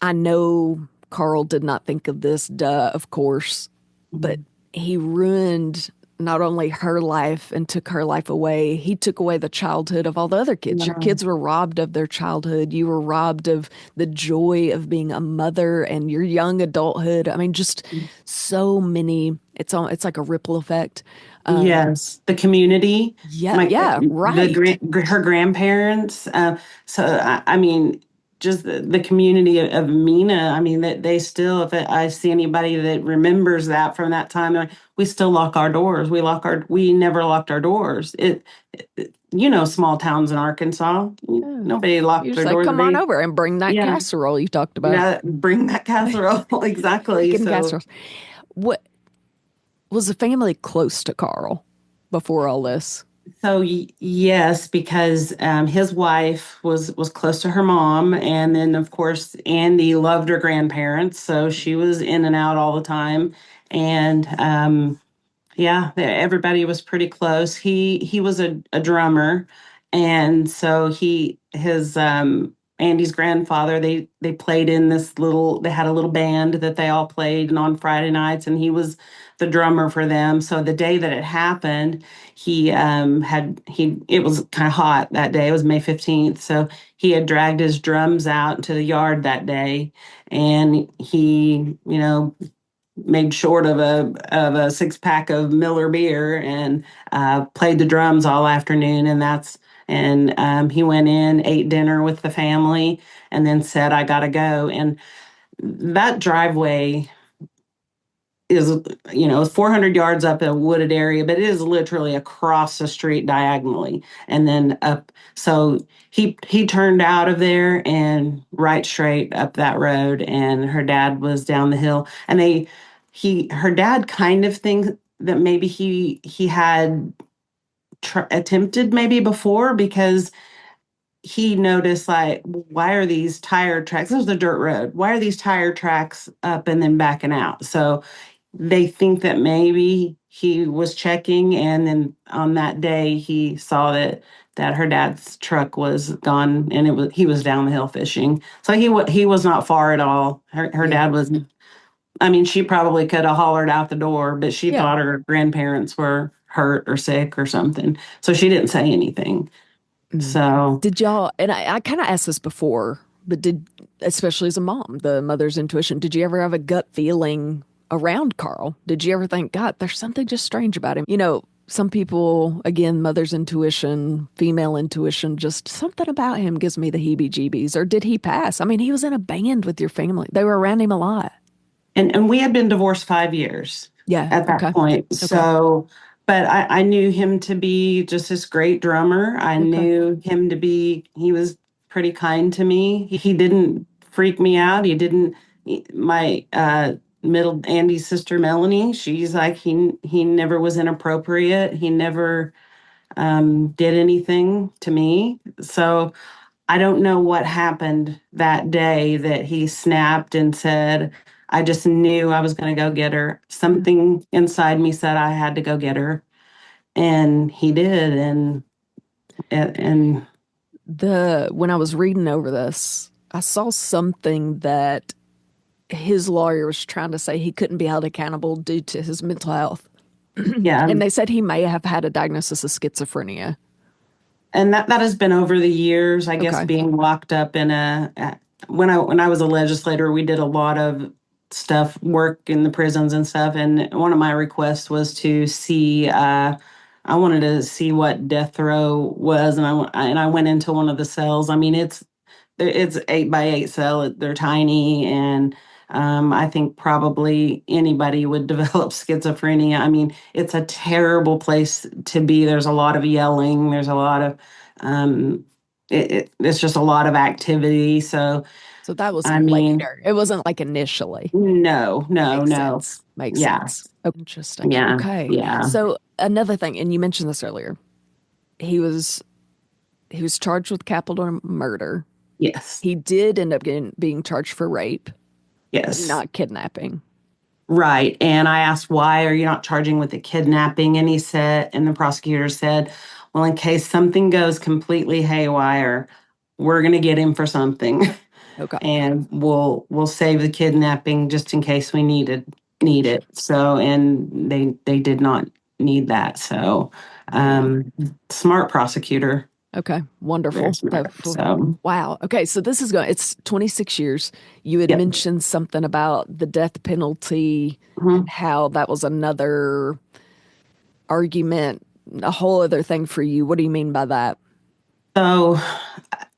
I know Carl did not think of this, duh, of course, but Mhm. he ruined not only her life and took her life away, he took away the childhood of all the other kids. Your Yeah. kids were robbed of their childhood. You were robbed of the joy of being a mother and your young adulthood. I mean, just so many. It's like a ripple effect. Yes, the community, Yeah, my yeah, right. her grandparents. So I mean, just the community of Mina. I mean, that they still, if I see anybody that remembers that from that time, like, we still lock our doors. We never locked our doors. Small towns in Arkansas, Yeah. nobody You're locked just their like, doors. come on over and bring that Yeah, casserole you talked about. yeah, bring that casserole. Exactly. Chicken So. casserole. What was the family close to Carl before all this? So yes, because his wife was close to her mom, and then of course Andy loved her grandparents, so she was in and out all the time, and yeah, everybody was pretty close. He was a drummer, and so his Andy's grandfather, they played in they had a little band that they all played and on Friday nights, and he was the drummer for them. So the day that it happened, it was kind of hot that day. It was May 15th. So he had dragged his drums out into the yard that day, and he, made short of a 6 pack of Miller beer and played the drums all afternoon, and he went in, ate dinner with the family, and then said, "I gotta go." And that driveway is, 400 yards up a wooded area, but it is literally across the street diagonally and then up. So he turned out of there and right straight up that road, and her dad was down the hill. And her dad kind of thinks that maybe he had attempted maybe before, because he noticed, like, why are these tire tracks? This was a dirt road. Why are these tire tracks up and then backing out? So they think that maybe he was checking, and then on that day he saw that her dad's truck was gone, and he was down the hill fishing. So he was not far at all. Her Yeah. dad was. I mean, she probably could have hollered out the door, but she Yeah. thought her grandparents were hurt or sick or something, so she didn't say anything. So Did y'all, and I kind of asked this before, but especially as a mom, the mother's intuition, did you ever have a gut feeling around Carl? Did you ever think, God, there's something just strange about him? Some people, again, mother's intuition, female intuition, just something about him gives me the heebie-jeebies. Or did he pass? I mean, he was in a band with your family. They were around him a lot. and we had been divorced 5 years Yeah. at that Okay. point. Okay. So, but I knew him to be just this great drummer. I Okay. knew him to be, he was pretty kind to me. He didn't freak me out. My middle Andy's sister Melanie, she's like, he never was inappropriate. He never did anything to me. So I don't know what happened that day that he snapped and said, "I just knew I was going to go get her." Something inside me said I had to go get her, and he did. And When I was reading over this, I saw something that his lawyer was trying to say he couldn't be held accountable due to his mental health. yeah, And they said he may have had a diagnosis of schizophrenia. and that has been over the years. I guess Okay. being locked up in when I was a legislator, we did a lot of work in the prisons and stuff. And one of my requests was to see. I wanted to see what death row was, and I went into one of the cells. I mean, it's 8 by 8 cell. They're tiny, and I think probably anybody would develop schizophrenia. I mean, it's a terrible place to be. There's a lot of yelling. There's a lot of um, it's just a lot of activity. So So that was I mean, later. It wasn't like initially. no, no, Makes no. sense. Makes Yeah, sense. Oh, interesting. yeah, Okay. yeah. So another thing, and you mentioned this earlier, he was charged with capital murder. Yes, He did end up being charged for rape, but yes. not kidnapping. Right. And I asked, why are you not charging with the kidnapping? And the prosecutor said, well, in case something goes completely haywire, we're going to get him for something. Okay. And we'll save the kidnapping just in case we need it. So, and they did not need that. So, smart prosecutor. Okay. Very Wonderful. smart. So, Wow. Okay. So it's 26 years. You had yep. mentioned something about the death penalty and Mhm. how that was another argument, a whole other thing for you. What do you mean by that? So,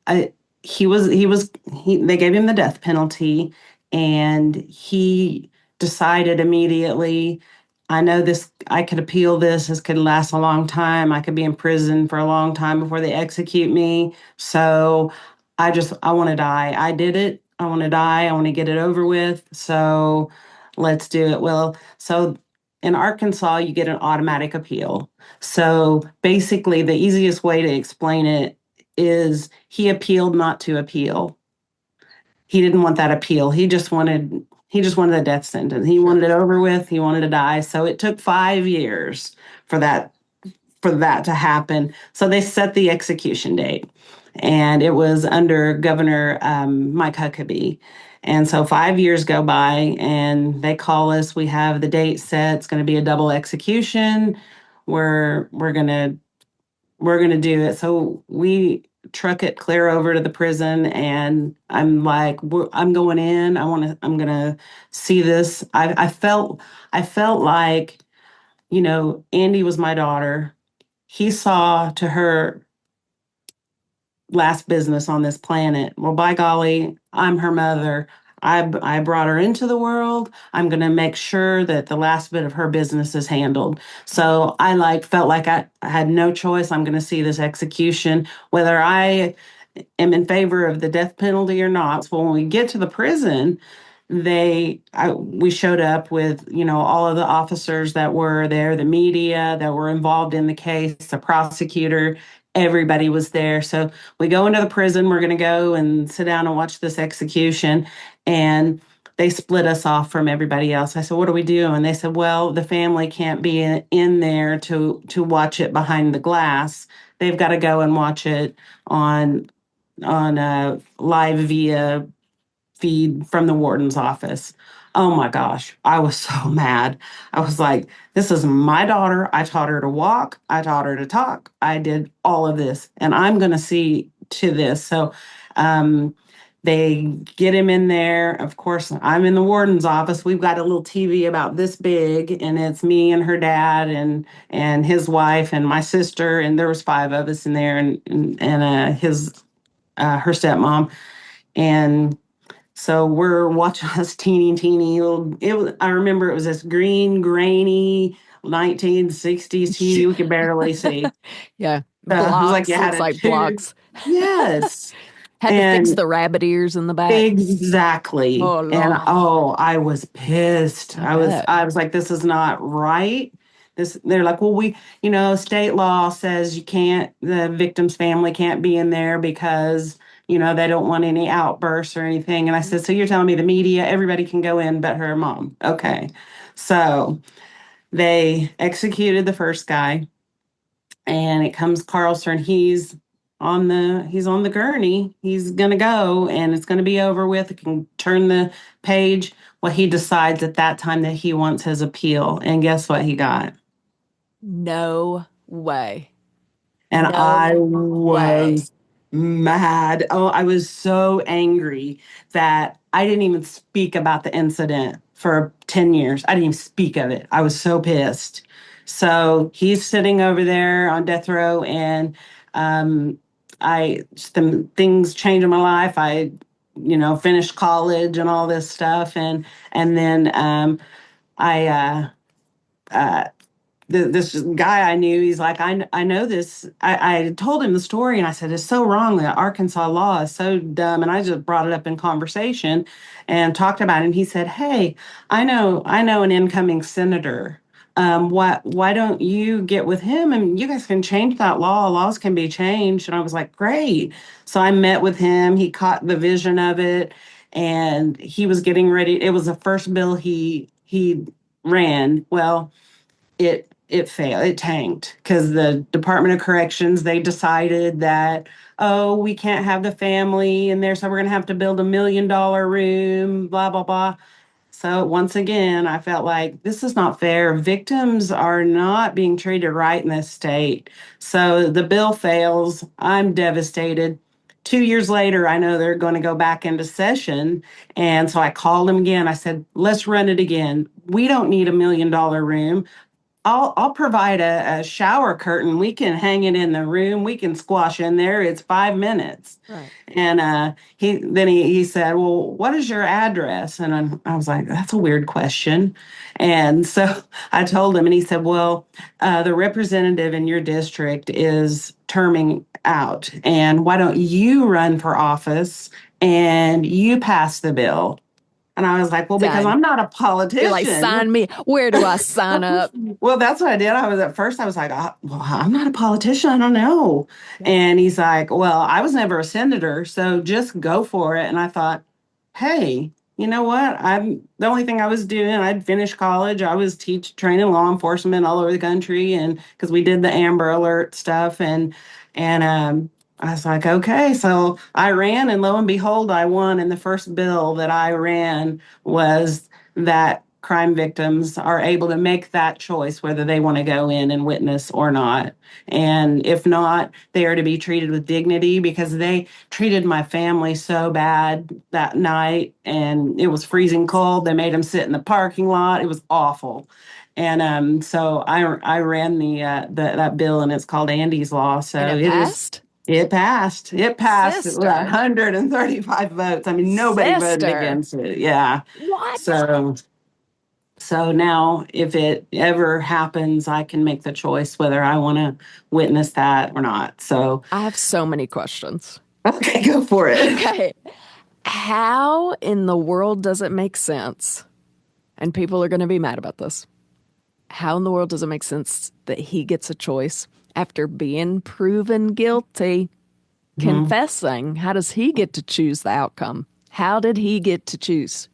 I, they gave him the death penalty, and he decided immediately, I know I could appeal this could last a long time. I could be in prison for a long time before they execute me. So I want to die. I did it. I want to die. I want to get it over with. So let's do it. Well, so in Arkansas, you get an automatic appeal. So basically, the easiest way to explain it is he appealed not to appeal. He didn't want that appeal. He just wanted a death sentence. He wanted it over with. He wanted to die. So it took 5 years for that to happen. So they set the execution date. and it was under Governor Mike Huckabee. And so 5 years go by, and they call us. We have the date set. It's going to be a double execution. We're gonna do it. So we truck it clear over to the prison, and I'm like, I'm going in. I'm gonna see this. I felt like, Andi was my daughter. He saw to her last business on this planet. Well, by golly, I'm her mother. I brought her into the world. I'm going to make sure that the last bit of her business is handled. So I felt like I had no choice. I'm going to see this execution, whether I am in favor of the death penalty or not. So when we get to the prison, we showed up with, all of the officers that were there, the media that were involved in the case, the prosecutor, everybody was there. So we go into the prison. We're going to go and sit down and watch this execution. And they split us off from everybody else. I said, "What do we do?" And they said, "Well, the family can't be in there to watch it behind the glass. They've got to go and watch it on live via feed from the warden's office." Oh my gosh, I was so mad. I was like, this is my daughter. I taught her to walk. I taught her to talk. I did all of this, and I'm going to see to this. So they get him in there. Of course, I'm in the warden's office. We've got a little TV about this big, and it's me and her dad and his wife and my sister, and there was 5 of us in there, and his her stepmom. And so we're watching this teeny little. I remember it was this green, grainy 1960s TV. We could barely see. Yeah. It was like Blocks. you had Looks a like blocks. Yes. Had to fix the rabbit ears in the back. Exactly. Oh, And Lord. I was pissed. I bet. I was like, this is not right. They're like, well, state law says the victim's family can't be in there because, they don't want any outbursts or anything. And I said, so you're telling me the media, everybody can go in but her mom. Okay. So they executed the first guy, and it comes Carlson. He's on the gurney. He's gonna go, and it's gonna be over with. It can turn the page. Well, he decides at that time that he wants his appeal, and guess what he got? No way. And No I way. was mad. Oh, I was so angry that I didn't even speak about the incident for 10 years. I didn't even speak of it. I was so pissed. So he's sitting over there on death row, and um, some things changed in my life. I, finished college and all this stuff, and then I this guy I knew, he's like, I know this. I told him the story, and I said, it's so wrong. That Arkansas law is so dumb. And I just brought it up in conversation and talked about it. And he said, hey, I know an incoming senator. Why don't you get with him and you guys can change that law? Laws can be changed. And I was like, great. So I met with him. He caught the vision of it, and he was getting ready. It was the first bill he ran. Well, it failed. It tanked because the Department of Corrections, they decided that, oh, we can't have the family in there, so we're going to have to build $1 million room, blah blah blah. So once again, I felt like this is not fair. Victims are not being treated right in this state. So the bill fails. I'm devastated. 2 years later, I know they're going to go back into session. And so I called him again. I said, let's run it again. We don't need $1 million room. I'll provide a shower curtain. We can hang it in the room. We can squash in there. It's 5 minutes. Right. And he said, well, what is your address? And I was like, that's a weird question. And so I told him, and he said, well, the representative in your district is terming out. And why don't you run for office and you pass the bill? And I was like, well, because Done. I'm not a politician. You're like, sign me. Where do I sign up? Well, that's what I did. At first I was like, well, I'm not a politician. I don't know. And he's like, well, I was never a senator, so just go for it. And I thought, hey, you know what? The only thing I was doing, I'd finished college. I was training law enforcement all over the country, and because we did the Amber Alert stuff, and I was like, okay. So I ran, and lo and behold, I won. And the first bill that I ran was that crime victims are able to make that choice whether they want to go in and witness or not. And if not, they are to be treated with dignity, because they treated my family so bad that night. And it was freezing cold. They made them sit in the parking lot. It was awful. And so I ran that bill, and it's called Andi's Law. And So it it is. passed? It passed. It passed with Sister. 135 votes. I mean, nobody voted Sister. against it. Yeah. What? So now, if it ever happens, I can make the choice whether I want to witness that or not. So, I have so many questions. okay, go for it. Okay. How in the world does it make sense? And people are going to be mad about this. How in the world does it make sense that he gets a choice after being proven guilty, confessing? How does he get to choose the outcome? How did he get to choose?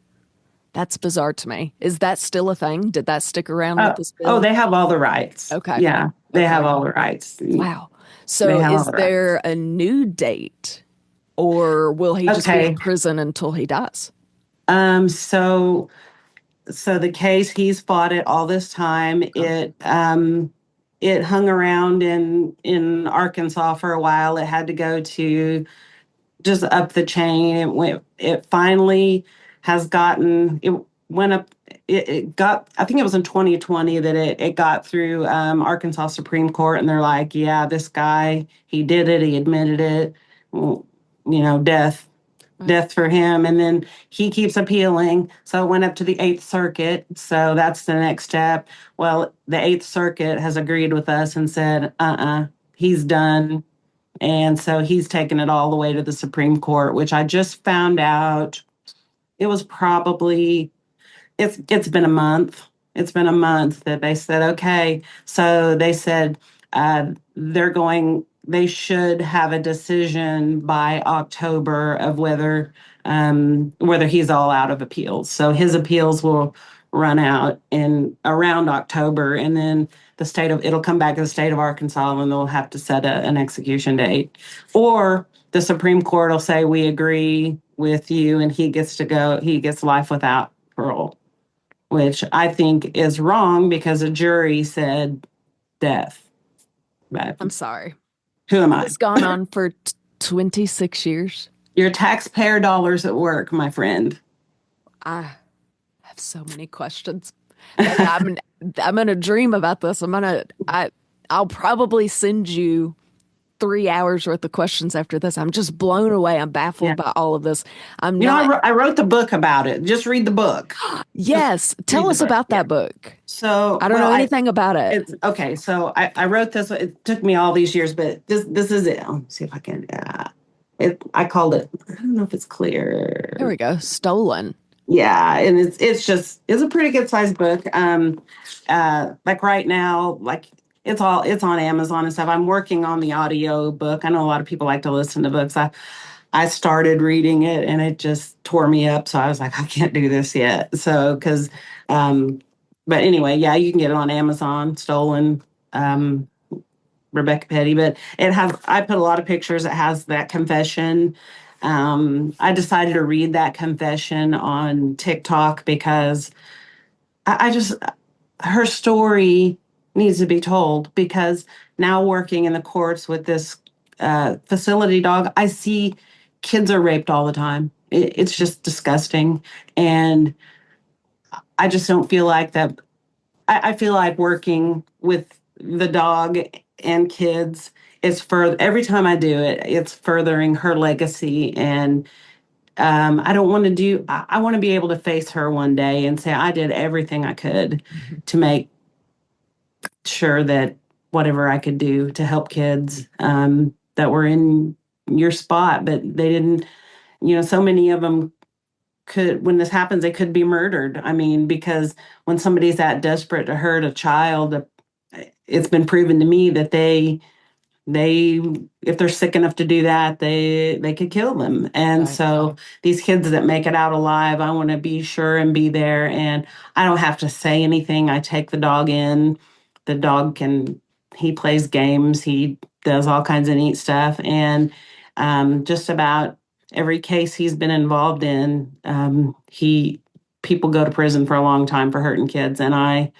That's bizarre to me. Is that still a thing? Did that stick around with this Oh, bill? they have all the rights. Okay. Yeah, they Okay. have all the rights. Wow. They So have all is the rights. there a new date, or will he just be in Okay. prison until he dies? So the case, he's fought it all this time. It hung around in Arkansas for a while. It had to go to just up the chain. It finally has gotten, it went up, it got, I think it was in 2020 that it got through Arkansas Supreme Court, and they're like, yeah, this guy, he did it, he admitted it. Well, death for him. And then he keeps appealing. So it went up to the Eighth Circuit. So that's the next step. Well, the Eighth Circuit has agreed with us and said, he's done. And so he's taken it all the way to the Supreme Court, which I just found out it was probably, it's been a month. It's been a month that they said, okay. So they said they should have a decision by October of whether he's all out of appeals. So his appeals will run out in around October, and then it'll come back to the state of Arkansas, and they'll have to set an execution date. Or the Supreme Court will say, we agree with you, and he gets life without parole, which I think is wrong because a jury said death. But I'm sorry. who am I? It's gone on for 26 years. Your taxpayer dollars at work, my friend. I have so many questions. I'm gonna dream about this. I'll probably send you 3 hours worth of questions after this. I'm just blown away. I'm baffled by all of this. I wrote the book about it. Just read the book. Yes. Tell us about that book. So I don't know anything about it. It's okay. So I wrote this. It took me all these years, but this is it. Let's see if I can. I called it. I don't know if it's clear. There we go. Stolen. Yeah, and it's a pretty good sized book. Like right now, like it's on Amazon and stuff. I'm working on the audio book. I know a lot of people like to listen to books. I started reading it, and it just tore me up. So I was like, I can't do this yet. But anyway, yeah, you can get it on Amazon, Stolen, Rebecca Petty. But I put a lot of pictures. It has that confession. I decided to read that confession on TikTok because her story needs to be told, because now working in the courts with this facility dog, I see kids are raped all the time. It's just disgusting. And I just don't feel like that. I feel like working with the dog and kids is every time I do it, it's furthering her legacy. And I don't want to I want to be able to face her one day and say, I did everything I could to make sure that whatever I could do to help kids that were in your spot, but they didn't, so many of them when this happens, they could be murdered. I mean, because when somebody's that desperate to hurt a child, it's been proven to me that they if they're sick enough to do that, they could kill them. And Right. so these kids that make it out alive, I want to be sure and be there. And I don't have to say anything. I take the dog in. The dog can he plays games. He does all kinds of neat stuff. And just about every case he's been involved in, people go to prison for a long time for hurting kids. And I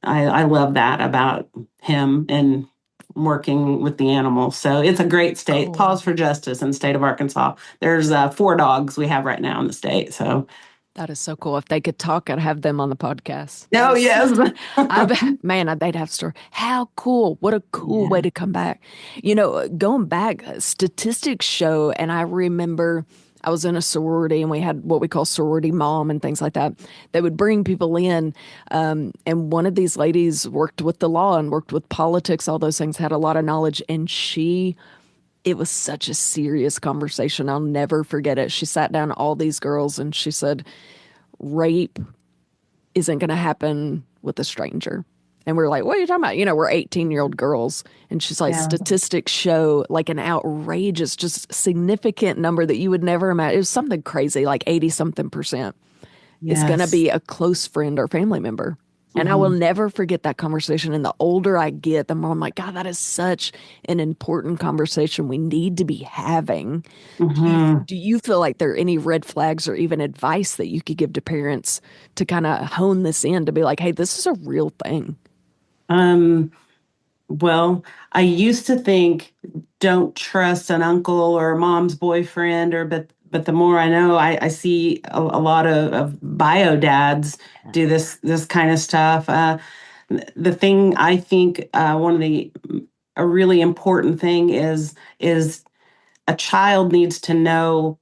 love that about him and working with the animals. So it's a great state. Cool. Pause for justice in the state of Arkansas. There's 4 dogs we have right now in the state. So That is so cool. If they could talk, I'd have them on the podcast. oh yes. They'd have story. How cool. What a cool way to come back. Going back, statistics show, and I remember I was in a sorority and we had what we call sorority mom and things like that. They would bring people in. And one of these ladies worked with the law and worked with politics, all those things, had a lot of knowledge. And it was such a serious conversation. I'll never forget it. She sat down all these girls and she said, rape isn't going to happen with a stranger. And we're like, what are you talking about? We're 18-year-old girls. And she's like, statistics show like an outrageous, just significant number that you would never imagine. It was something crazy, like 80-something% is going to be a close friend or family member. And I will never forget that conversation. And the older I get, the more I'm like, God, that is such an important conversation we need to be having. Do you feel like there are any red flags or even advice that you could give to parents to kind of hone this in to be like, hey, this is a real thing? Well, I used to think don't trust an uncle or a mom's boyfriend but the more I know, I see a lot of bio dads do this kind of stuff. The thing I think a really important thing is a child needs to know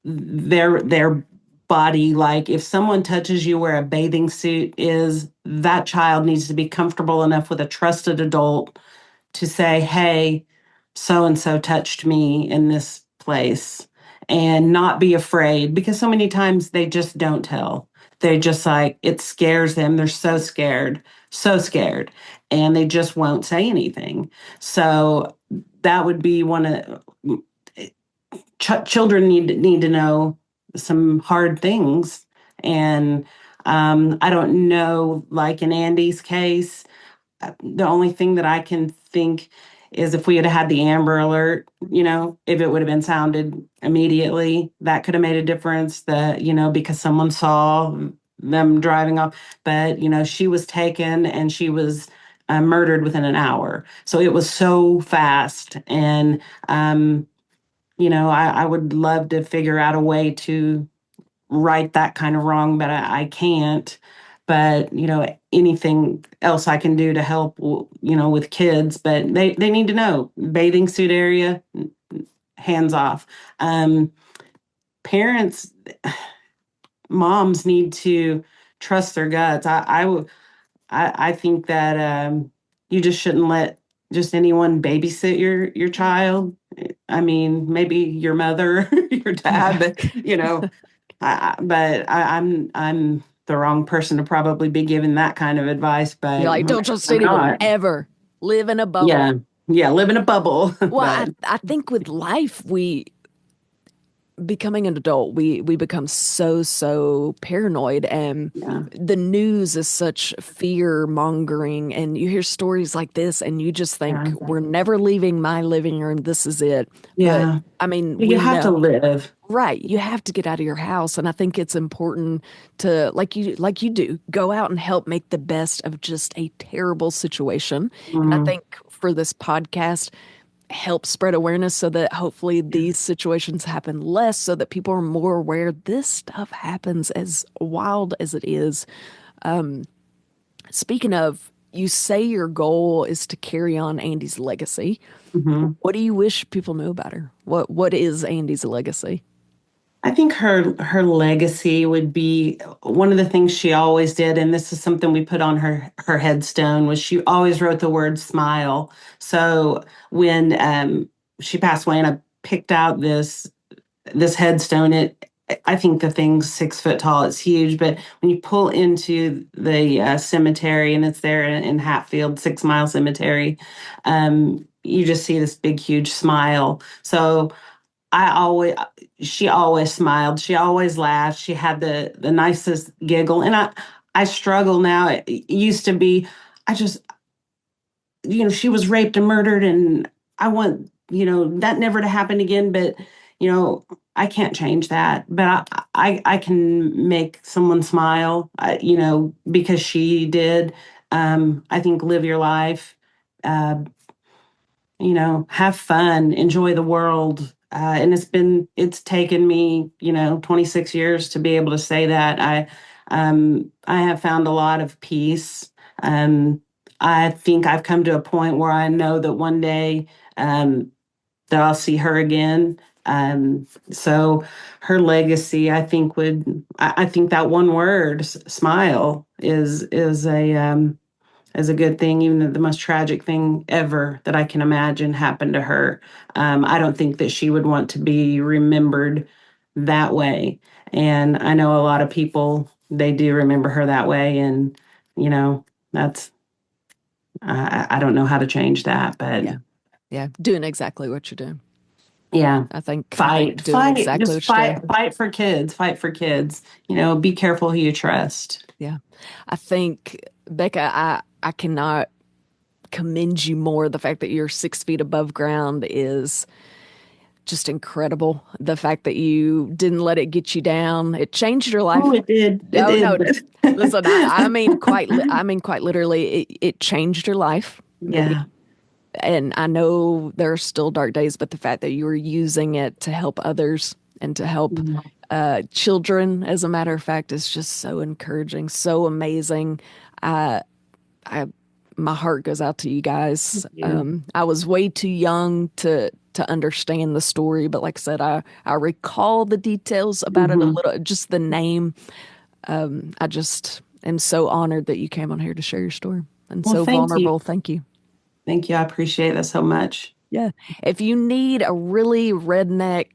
their body. Like if someone touches you where a bathing suit is, that child needs to be comfortable enough with a trusted adult to say, hey, so and so touched me in this place, and not be afraid, because so many times they just don't tell. They just like, it scares them. They're so scared, and they just won't say anything. So that would be one of children need to know some hard things. And I don't know, like in Andi's case, the only thing that I can think is if we had the Amber Alert, if it would have been sounded immediately, that could have made a difference. That, because someone saw them driving off. But, she was taken and she was murdered within an hour. So it was so fast. And, I would love to figure out a way to right that kind of wrong, but I can't. But, anything else I can do to help, with kids, but they need to know bathing suit area, hands off. Parents, moms need to trust their guts. I think that you just shouldn't let just anyone babysit your child. I mean, maybe your mother, your dad, but I'm the wrong person to probably be giving that kind of advice. But You're like, don't trust anyone ever. Live in a bubble. Yeah, live in a bubble. Well, I think with life, becoming an adult, we become so paranoid, and the news is such fear mongering, and you hear stories like this and you just think we're never leaving my living room. This is it. Yeah. But, I mean, you have to live. Right. You have to get out of your house. And I think it's important to, like you do, go out and help make the best of just a terrible situation. And I think for this podcast, help spread awareness so that hopefully these situations happen less, so that people are more aware this stuff happens, as wild as it is. Speaking of, you say your goal is to carry on Andi's legacy. What do you wish people knew about her? What is Andi's legacy? I think her legacy would be one of the things she always did, and this is something we put on her headstone, was she always wrote the word smile. So when she passed away and I picked out this headstone, I think the thing's 6 foot tall. It's huge, but when you pull into the cemetery, and it's there in Hatfield, 6 Mile Cemetery, you just see this big, huge smile. So she always smiled. She always laughed. She had the nicest giggle. And I struggle now. It used to be, she was raped and murdered, and I want, that never to happen again. But, I can't change that. But I can make someone smile, because she did. I think live your life, uh, have fun, enjoy the world. And it's taken me, 26 years to be able to say that. I have found a lot of peace. Um, I think I've come to a point where I know that one day, that I'll see her again. So her legacy, I think I think that one word, smile, is a good thing. Even the most tragic thing ever that I can imagine happened to her. I don't think that she would want to be remembered that way. And I know a lot of people, they do remember her that way. And, that's, I don't know how to change that, but Yeah, doing exactly what you're doing. yeah, I think fight, doing fight, exactly just what you're fight, doing. fight for kids, fight for kids. Be careful who you trust. Yeah. I think, Becca, I cannot commend you more. The fact that you're 6 feet above ground is just incredible. The fact that you didn't let it get you down. It changed your life. Oh, it did. It Oh, no. did. Listen, I mean quite literally, it changed your life. Yeah. And I know there are still dark days, but the fact that you were using it to help others and to help children, as a matter of fact, is just so encouraging, so amazing. I my heart goes out to you guys. I was way too young to understand the story, but like I said, I recall the details about it a little, just the name. I just am so honored that you came on here to share your story, and Well, so thank you. vulnerable. Thank you. Thank you. I appreciate that so much. Yeah. If you need a really redneck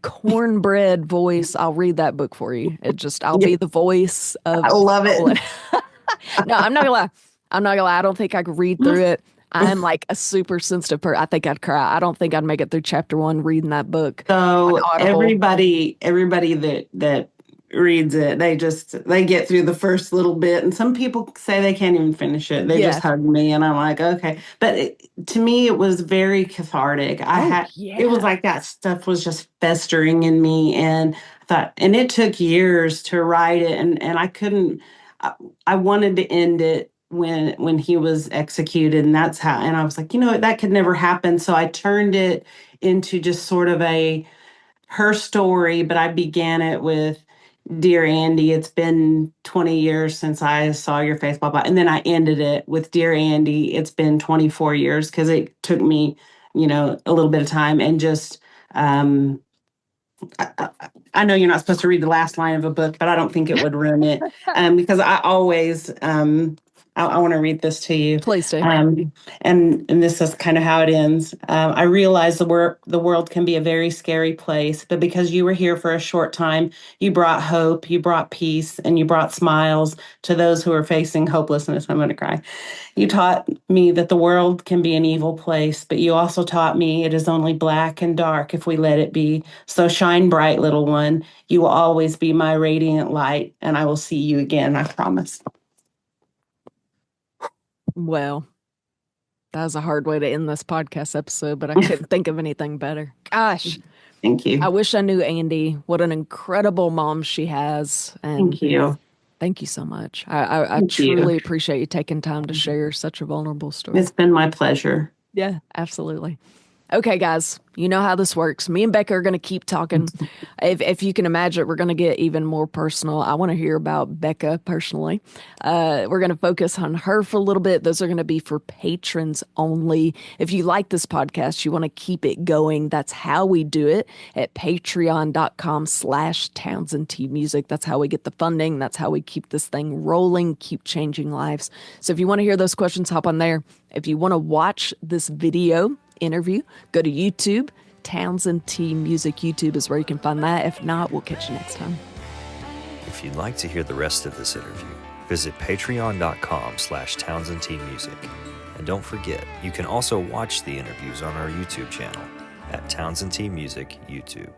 cornbread voice, I'll read that book for you. I'll Yeah, be the voice I of love Colin. it. No, I'm not gonna lie. I'm not gonna lie. I don't think I could read through it. I'm like a super sensitive person. I think I'd cry. I don't think I'd make it through chapter 1 reading that book on So Audible. everybody that reads it, they get through the first little bit, and some people say they can't even finish it. They just Yes. hug me, and I'm like, okay. But to me, it was very cathartic. Oh, It was yeah. like that stuff was just festering in me, and I thought, and it took years to write it, and I couldn't. I wanted to end it when he was executed, and that's how. And I was like, that could never happen. So I turned it into just sort of her story, but I began it with, "Dear Andi, it's been 20 years since I saw your face, blah blah." And then I ended it with, "Dear Andi, it's been 24 years," because it took me, a little bit of time. And just um I know you're not supposed to read the last line of a book, but I don't think it would ruin it, because I always I want to read this to you. Please do. And this is kind of how it ends. I realize the world can be a very scary place, but because you were here for a short time, you brought hope, you brought peace, and you brought smiles to those who are facing hopelessness. I'm going to cry. You taught me that the world can be an evil place, but you also taught me it is only black and dark if we let it be. So shine bright, little one. You will always be my radiant light, and I will see you again, I promise. Well, that was a hard way to end this podcast episode, but I couldn't think of anything better. Gosh. Thank you. I wish I knew Andi. What an incredible mom she has. And Thank you. thank you so much. I Thank you. truly appreciate you taking time to share such a vulnerable story. It's been my pleasure. Yeah, absolutely. Okay, guys, you know how this works. Me and Becca are going to keep talking. If you can imagine, we're going to get even more personal. I want to hear about Becca personally. We're going to focus on her for a little bit. Those are going to be for patrons only. If you like this podcast, you want to keep it going, that's how we do it at patreon.com/TownsendTmusic. That's how we get the funding. That's how we keep this thing rolling, keep changing lives. So if you want to hear those questions, hop on there. If you want to watch this video interview, go to YouTube. TownsendTmusic YouTube is where you can find that. If not, we'll catch you next time. If you'd like to hear the rest of this interview, visit patreon.com/TownsendTmusic. And don't forget, you can also watch the interviews on our YouTube channel at TownsendTmusic YouTube.